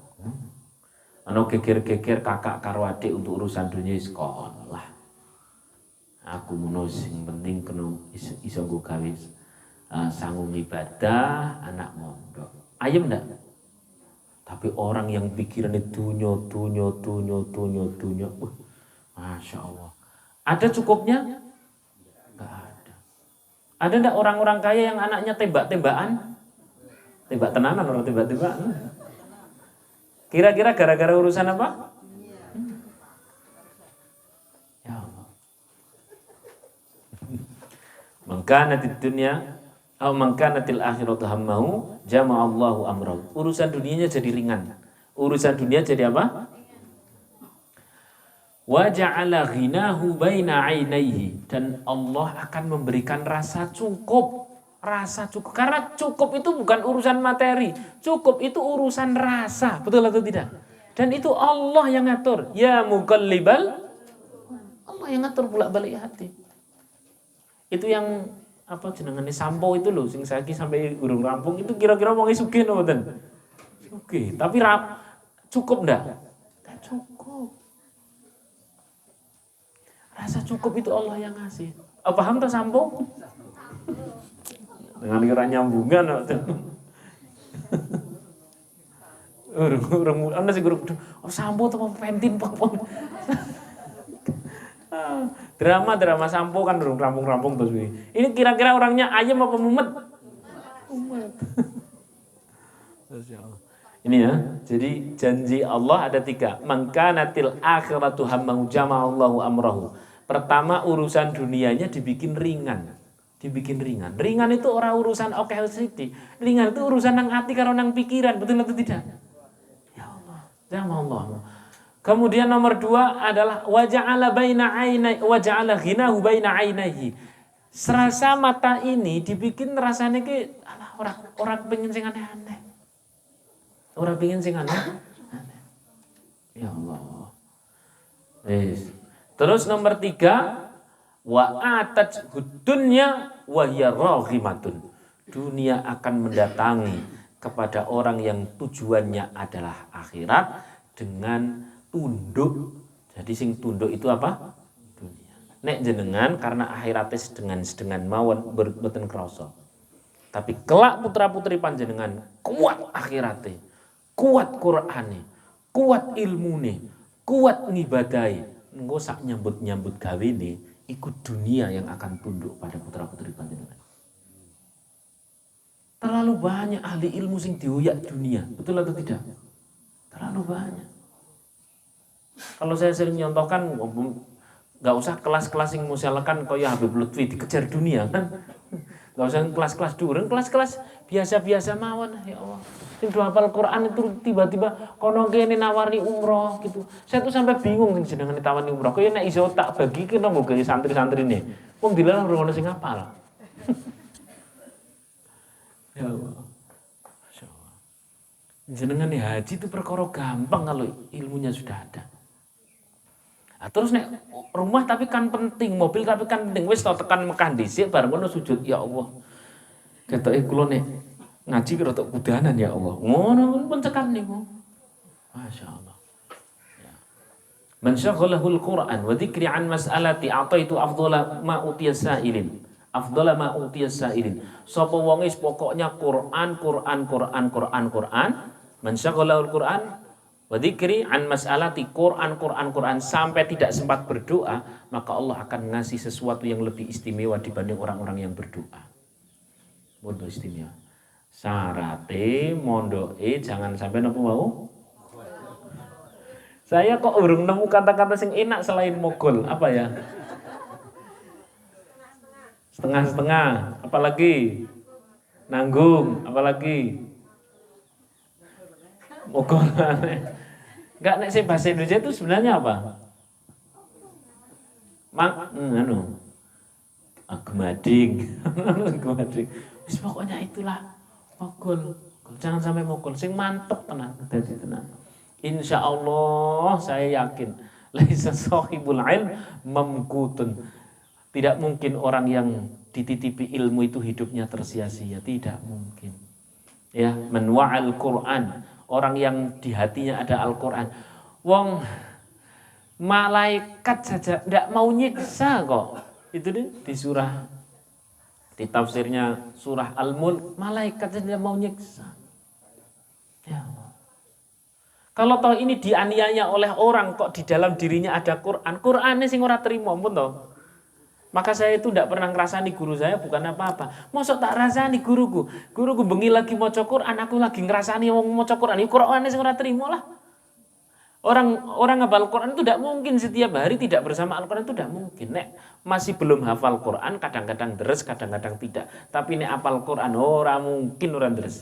Ana geger-geger kakak karo adik untuk urusan dunia sekolah lah. Aku ngono sing penting kena iso nggo gawe sanggung ibadah, anak mondok. Ayem ndak? Tapi orang yang pikirannya dunia. Masya Allah. Ada cukupnya? Enggak ada. Ada ndak orang-orang kaya yang anaknya tembak-tembakan? Tembak tenanan orang tembak-tembakan. Kira-kira gara-gara urusan apa? Ya Allah. Mangkanatid dunya atau mangkanatil akhiratu hammahu jama'allahu amrahu. Urusan dunianya jadi ringan. Urusan dunia jadi apa? Wa ja'ala ghinahu baina 'ainaihi, dan Allah akan memberikan rasa cukup. Karena cukup itu bukan urusan materi, cukup itu urusan rasa, betul atau tidak? Dan itu Allah yang ngatur. Ya muqallibal, Allah yang ngatur bolak-balik hati. Itu yang apa jenengane sampo itu loh, sing saiki sampai urung rampung itu kira-kira wong sugih napa mboten? Sugih, tapi cukup ndak? Enggak cukup. Rasa cukup itu Allah yang ngasih. Paham tak sampo? Dengan kira nyambungan urung ana sing guru sampo atau pentin Pak. Drama sampo kan urung rampung-rampung terus ini kira-kira orangnya ayam apa mumet? Mumet. Ini ya, jadi janji Allah ada 3. Mangkanatil akhiratu hammahu jama'allahu amrahu. Pertama, urusan dunianya dibikin ringan. Ringan itu orang urusan occasionality. Ringan itu urusan nang hati karo nang pikiran, betul atau tidak? Ya Allah, jama'allahu. Kemudian nomor 2 adalah waja'ala ghinahu baina 'ainaihi. Serasa mata ini dibikin rasanya ke orang pengen sing aneh-aneh. Orang pengen sing aneh. Ya Allah. Terus nomor 3, wa atat dunya wa hiya raghimatun. Dunia akan mendatangi kepada orang yang tujuannya adalah akhirat dengan tunduk. Jadi sing tunduk itu apa? Dunia. nek jenengan karena akhirate sedengan mawon mboten krasa. Tapi kelak putra-putri panjenengan kuat akhirate, kuat Qur'ane, kuat ilmune, kuat ngibadahi. Engko sak nyambut gawene iku dunia yang akan tunduk pada putra-putri panjenengan. Terlalu banyak ahli ilmu sing dioyak dunia, betul atau tidak? Terlalu banyak. Kalau saya sering nyontohkan, nggak usah kelas-kelas yang musyalakan kaya Habib Lutfi dikejar dunia kan. Nggak usah kelas-kelas durung, kelas-kelas biasa-biasa mawon ya Allah. Sing hafal Quran itu tiba-tiba kono kene nawari umroh gitu. Saya tuh sampai bingung sing jenengan ditawani umroh. Kaya nek iso tak bagi ki nang nggo santri-santrine. Wong dilarang ora ono sing hafal. Ya Allah. Masyaallah. Jenengan haji itu perkara gampang kalau ilmunya sudah ada. Nah, terus nek rumah tapi kan penting, mobil tapi kan penting. Wis tekan Mekah dhisik bareng ngono sujud ya Allah. Ketoke kula nek ngaji rada kudanan ya Allah. Ngono pun tekan niku. Masyaallah. Ya. Man syaghalahul Qur'an wa dzikri an mas'alati ataitu afdhala ma utiya sa'ilin. Afdhala ma utiya sa'ilin. Sapa wong wis pokoknya Quran. Man syaghalahul Qur'an wa dzikri an mas'alati Quran sampai tidak sempat berdoa, maka Allah akan ngasih sesuatu yang lebih istimewa dibanding orang-orang yang berdoa. Mondo istimewa. Syarate mondoke jangan sampai napa mau. Saya kok urung nemu kata-kata sing enak selain mogol, apa ya? Setengah-setengah, apalagi nanggung, apalagi mogol. Enggak, nek sing bahasa Indonesia itu sebenarnya apa? Gemading. Gemading. Wis pokoknya itulah mogol. Jangan sampai mogol. Sing mantep tenan, dadi tenan. Insyaallah saya yakin laisa sahibul ilm mamkutun. Tidak mungkin orang yang dititipi ilmu itu hidupnya tersia-sia, tidak mungkin. Ya, man wa'al Qur'an, orang yang di hatinya ada Al-Qur'an. Wong malaikat saja tidak mau nyiksa kok. Itu di surah, di tafsirnya surah Al-Mulk, malaikat saja tidak mau nyiksa. Ya. Kalau toh ini dianiaya oleh orang kok di dalam dirinya ada Quran, Qur'ane sing ora terima pun toh. Maka saya itu tidak pernah ngerasani guru saya bukan apa-apa. Mosok tak rasani guruku. Guruku bengi lagi maca Quran, aku lagi ngerasani wong maca Quran. Ya Qur'ane sing ora terima lah. Orang hafal Quran itu tidak mungkin setiap hari tidak bersama Al-Quran, itu tidak mungkin. Nek masih belum hafal Quran, kadang-kadang deres, kadang-kadang tidak. Tapi nek hafal Quran, orang mungkin orang deres.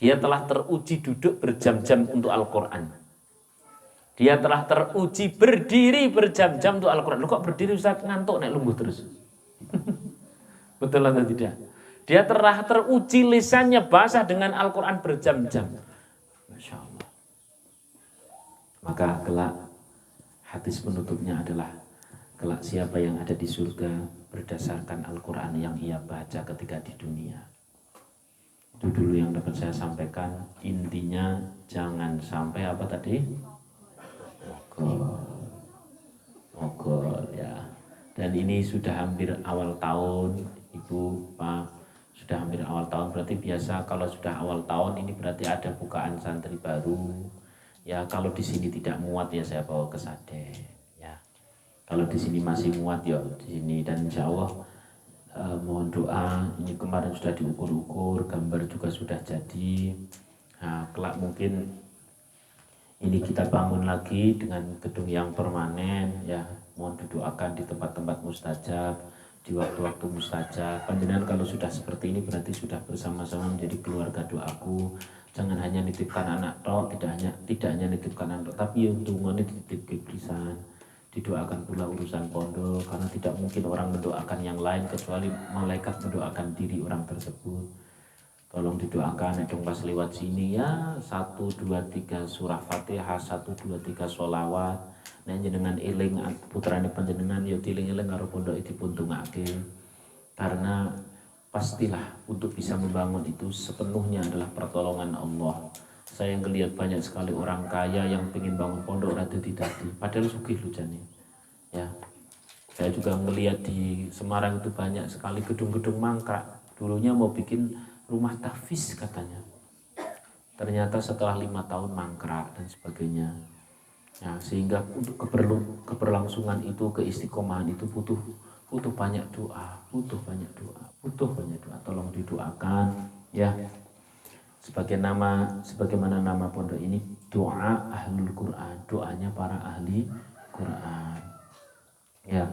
Dia telah teruji duduk berjam-jam untuk Al-Quran. Dia telah teruji berdiri berjam-jam untuk Al-Quran. Lu kok berdiri Ustaz ngantuk nek lumbuh terus? Betul atau tidak? Dia telah teruji lisannya basah dengan Al-Quran berjam-jam. Masya Allah. Maka kelak hadis penutupnya adalah kelak siapa yang ada di surga berdasarkan Al-Quran yang ia baca ketika di dunia. Itu dulu yang dapat saya sampaikan. Intinya jangan sampai apa tadi? Mogol ya. Dan ini sudah hampir awal tahun, Ibu, Pak, sudah hampir awal tahun. Berarti biasa kalau sudah awal tahun ini berarti ada bukaan santri baru. Ya kalau di sini tidak muat ya saya bawa ke Sade. Ya. Kalau di sini masih muat ya di sini, dan insya Allah mohon doa. Ini kemarin sudah diukur-ukur, gambar juga sudah jadi. Nah, kelak mungkin ini kita bangun lagi dengan gedung yang permanen ya. Mohon didoakan di tempat-tempat mustajab, di waktu-waktu mustajab. Panjenengan kalau sudah seperti ini berarti sudah bersama-sama menjadi keluarga doaku. Jangan hanya nitipkan anak tok, tidak hanya nitipkan anak tok, tapi untungannya dititip keblisan. Didoakan pula urusan pondok, karena tidak mungkin orang mendoakan yang lain kecuali malaikat mendoakan diri orang tersebut. Tolong didoakan dong pas lewat sini ya. 1, 2, 3 surah Fatihah, 1, 2, 3 sholawat. Nek jenengan eling putrane panjenengan ya dieling-eling karo pondok dipun tungake. Karena pastilah untuk bisa membangun itu sepenuhnya adalah pertolongan Allah. Saya ngelihat banyak sekali orang kaya yang pengen bangun pondok ora dadi-dadi, padahal sugih lho jane. Ya, saya juga melihat di Semarang itu banyak sekali gedung-gedung mangkrak. Dulunya mau bikin rumah tahfiz katanya. Ternyata setelah 5 tahun mangkrak dan sebagainya. Ya, sehingga untuk keberlangsungan itu, keistiqomahan itu butuh banyak doa, butuh banyak doa. Tolong didoakan ya. Sebagaimana nama pondok ini, doa ahlul Quran, doanya para ahli Quran. Ya,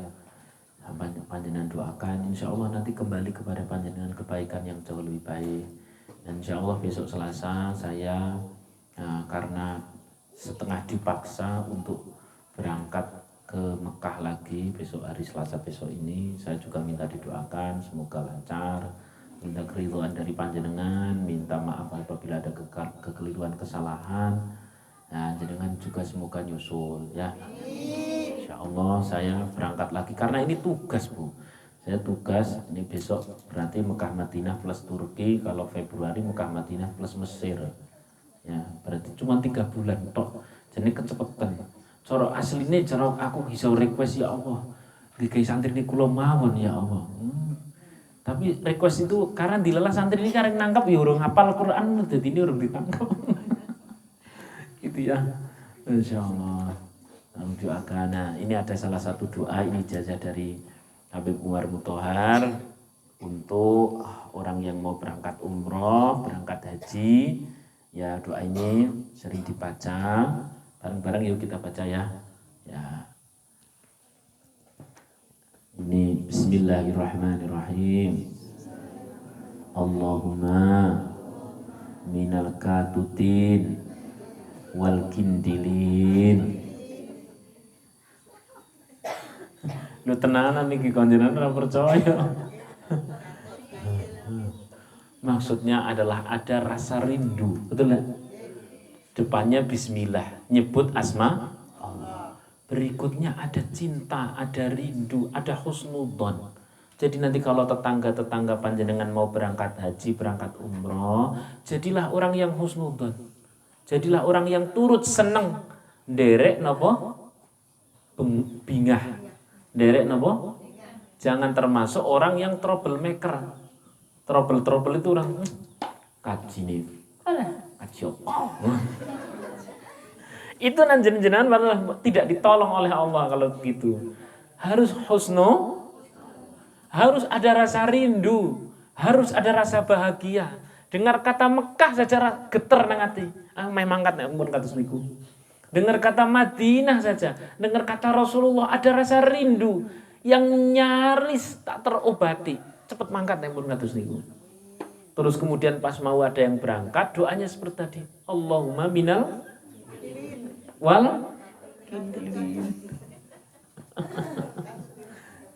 panjenengan doakan, insya Allah nanti kembali kepada panjenengan kebaikan yang jauh lebih baik. Dan insya Allah besok Selasa saya karena setengah dipaksa untuk berangkat ke Mekah lagi besok hari Selasa besok ini, saya juga minta didoakan semoga lancar, minta keridhaan dari panjenengan, minta maaf apabila ada kekeliruan kesalahan. Nah, jenengan juga semoga nyusul ya. Insya Allah saya berangkat lagi karena ini tugas Bu. Saya tugas ini besok berarti Mekah Madinah plus Turki, kalau Februari Mekah Madinah plus Mesir. Ya, berarti cuma 3 bulan tok. Jadi kecepatan. Cara asline cara aku bisa request ya Allah. Dikai santri ini kula mawon ya Allah. Tapi request itu karena dilelah santri ini karena nangkap ya urung hafal Quran, jadi ini urung ditangkap. Gitu ya. Insyaallah. Doakan. Nah, ini ada salah satu doa, ini ijazah dari Habib Umar Mutahar untuk orang yang mau berangkat umroh, berangkat haji. Ya, doa ini sering dibaca. Bareng-bareng yuk kita baca ya. Ya. Ini Bismillahirrahmanirrahim. Allahumma minal katutin wal kindilin. Lu tenanan nih konjenan ora percaya. Maksudnya adalah ada rasa rindu, betul nggak? Depannya Bismillah, nyebut asma Allah. Berikutnya ada cinta, ada rindu, ada husnudzon. Jadi nanti kalau tetangga-tetangga panjenengan mau berangkat haji, berangkat umroh, jadilah orang yang husnudzon. Jadilah orang yang turut seneng. Derek napa? Bingah. Derek napa? Jangan termasuk orang yang troublemaker. Trouble itu orang kaji nih. Kaji apa? Itu jenengan tidak ditolong oleh Allah kalau begitu. Harus husnu, harus ada rasa rindu, harus ada rasa bahagia. Dengar kata Mekah saja geter nang ati. Memang kat nek pun kados niku. Dengar kata Madinah saja, dengar kata Rasulullah, ada rasa rindu yang nyaris tak terobati. Cepat mangkat nek pun kados niku. Terus kemudian pas mau ada yang berangkat, doanya seperti tadi. Allahumma minal wal kindilin.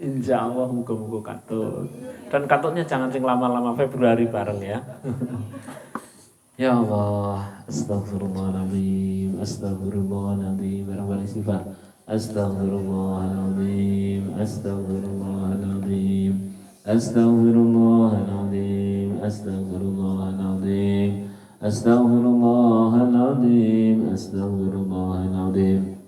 Insya Allah muka-muka katut. Dan katutnya jangan sing lama-lama, Februari bareng ya. Ya Allah, astagfirullahaladzim, astagfirullahaladzim, barang-barang istighfar. Astagfirullahaladzim, astagfirullahaladzim, astagfirullahaladzim, astagfirullahaladzim, astagfirullahaladzim, astagfirullahaladzim.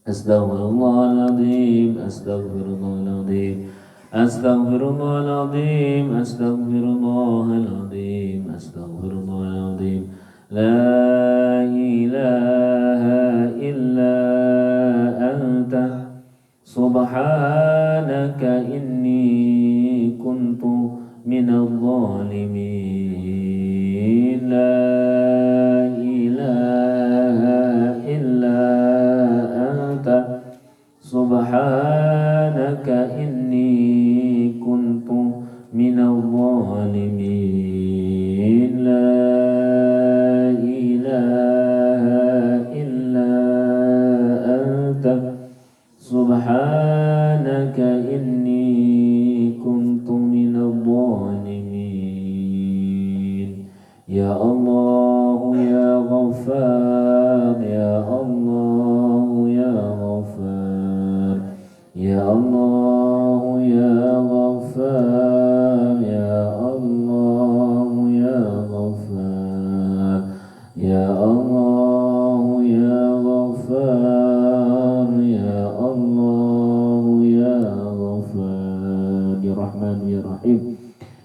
Astaghfirullahaladzim, astaghfirullahaladzim, astaghfirullahaladzim, astaghfirullahaladzim, astaghfirullahaladzim. La ilaha illa anta subhanaka inni kuntu minadh dhalimin. La ilaha illa subhanaka inni kuntu minadh dhalimin. La ilaha illa anta subhanaka inni kuntu minadh dhalimin. Ya Allah ya Ghaffar, ya Allah ya Ghaffar, ya Allah ya Rahman ya Rahim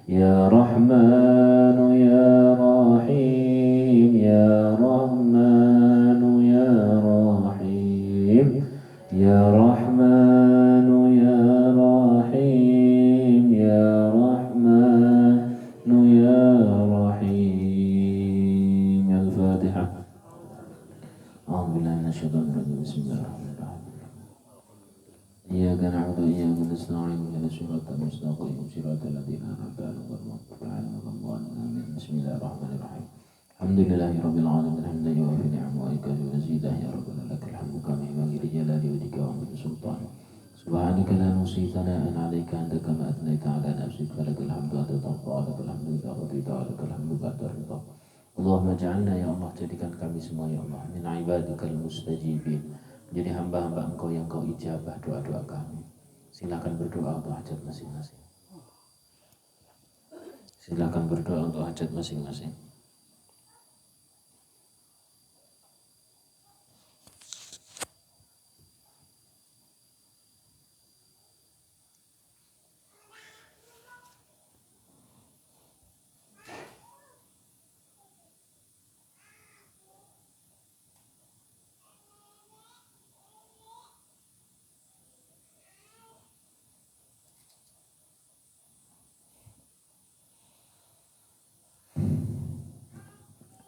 ya Rahman ya Rahim ya Rahman ya Rahim ya Rahman ya Rahim ya Rahman ya Rahim. Al-Fatihah. A'udzubillahi minasyaitonir rajim. Bismillahirrahmanirrahim. Iyyaka na'budu wa iyyaka nasta'in ihdinas siratal mustaqim siratal ladzina an'amta 'alaihim ghairil maghdubi 'alaihim waladdallin. Bismillahirrahmanirrahim. Alhamdulillahirabbil alamin hamdan yuwaffi ni'amahu wa yukafi mazidah ya rabbana lakal hamdu kama yanbaghi li jalali wajhika wa 'azimi sultanik. Subhanaka la nuhsi thana'an 'alaika anta kama athnayta 'ala nafsika falakal hamdu hatta tarda wa lakal hamdu idza qadaita wa lakal hamdu ba'da ridha. Allahumma ja'alna ya Allah, jadikan kami semua ya Allah min ibadikal mustajibin, menjadi hamba-hamba Engkau yang Kau ijabah doa-doa kami. Silakan berdoa untuk hajat masing-masing. Silakan berdoa untuk hajat masing-masing.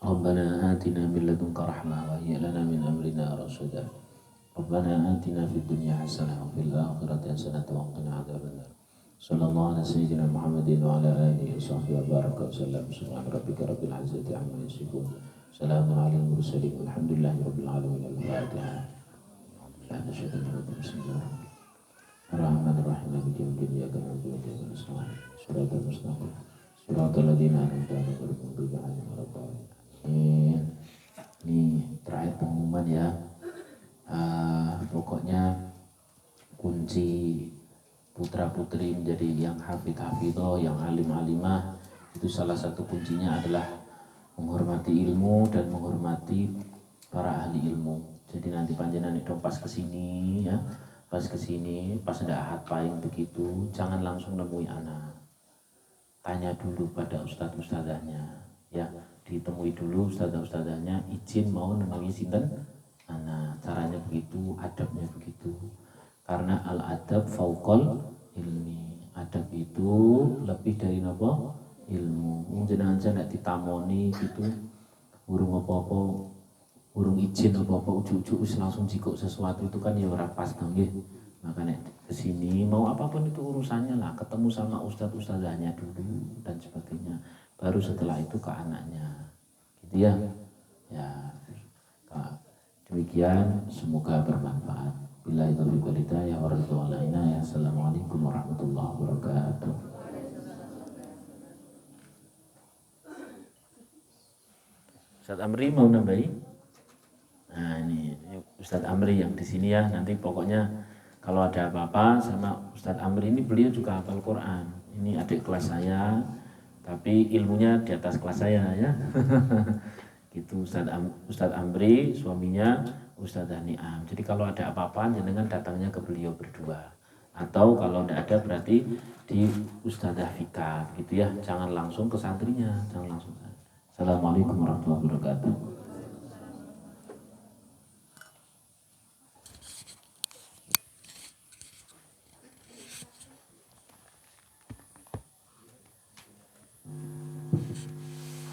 Rabbana atina min ladunka rahmah wa hayyi lana min amrina rashada. Rabbana atina fid dunya hasanah wa fil akhirati hasanah wa qina adzabannar. Sallallahu ala sayyidina Muhammadin wa ala alihi wa sahbihi wa baraka wa sallam. Subhana rabbika rabbil izzati amma yasifun. Salamun alal mursalin walhamdulillahi rabbil alamin. Al-Fatihah. Bismillahirrahmanirrahim. Maliki yaumiddin. Iyyaka na'budu wa iyyaka nasta'in. Shiratal mustaqim. Shiratal ladzina an'amta 'alaihim ghairil maghdubi 'alaihim waladdallin. Ini terakhir pengumuman ya. Pokoknya kunci putra putri menjadi yang hafidh-hafidhah, yang alim-alimah, itu salah satu kuncinya adalah menghormati ilmu dan menghormati para ahli ilmu. Jadi nanti panjenengan itu pas kesini ya, pas ndak hafal begitu, jangan langsung nemui anak. Tanya dulu pada ustadz-ustadzahnya ya. Ditemui dulu ustadzah-ustadzahnya, izin mau nemui sinten anak. Caranya begitu, adabnya begitu. Karena al-adab fauqal ilmi. Adab itu lebih dari apa? Ilmu. Jenengan ndak ditamoni gitu. Urung apa-apa, urung izin apa-apa, ujuk-ujuk langsung jikok sesuatu itu kan ya ora pas dong nggih. Makanya kesini mau apapun itu urusannya lah, ketemu sama ustadz-ustadzahnya dulu dan sebagainya. Baru setelah itu ke anaknya, gitu ya. Ya, demikian, semoga bermanfaat. Billahi taufiq wal hidayah, warahmatullahi wabarakatuh. Assalamualaikum warahmatullahi wabarakatuh. Ustadz Amri mau nambahin? Nah ini Ustadz Amri yang di sini ya. Nanti pokoknya kalau ada apa-apa sama Ustadz Amri ini, beliau juga hafal Quran. Ini adik kelas saya, tapi ilmunya di atas kelas saya ya. Gitu Ustadz Amri, suaminya Ustadzah Niam. Jadi kalau ada apa-apa jangan datangnya ke beliau berdua. Atau kalau tidak ada berarti di Ustadzah Fika gitu ya. Jangan langsung ke santrinya, jangan langsung. Assalamualaikum warahmatullahi wabarakatuh.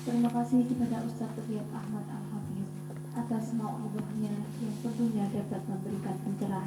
Terima kasih kepada Ustaz Ahmad Al-Hafiz atas mau'idhahnya yang tentunya dapat memberikan pencerahan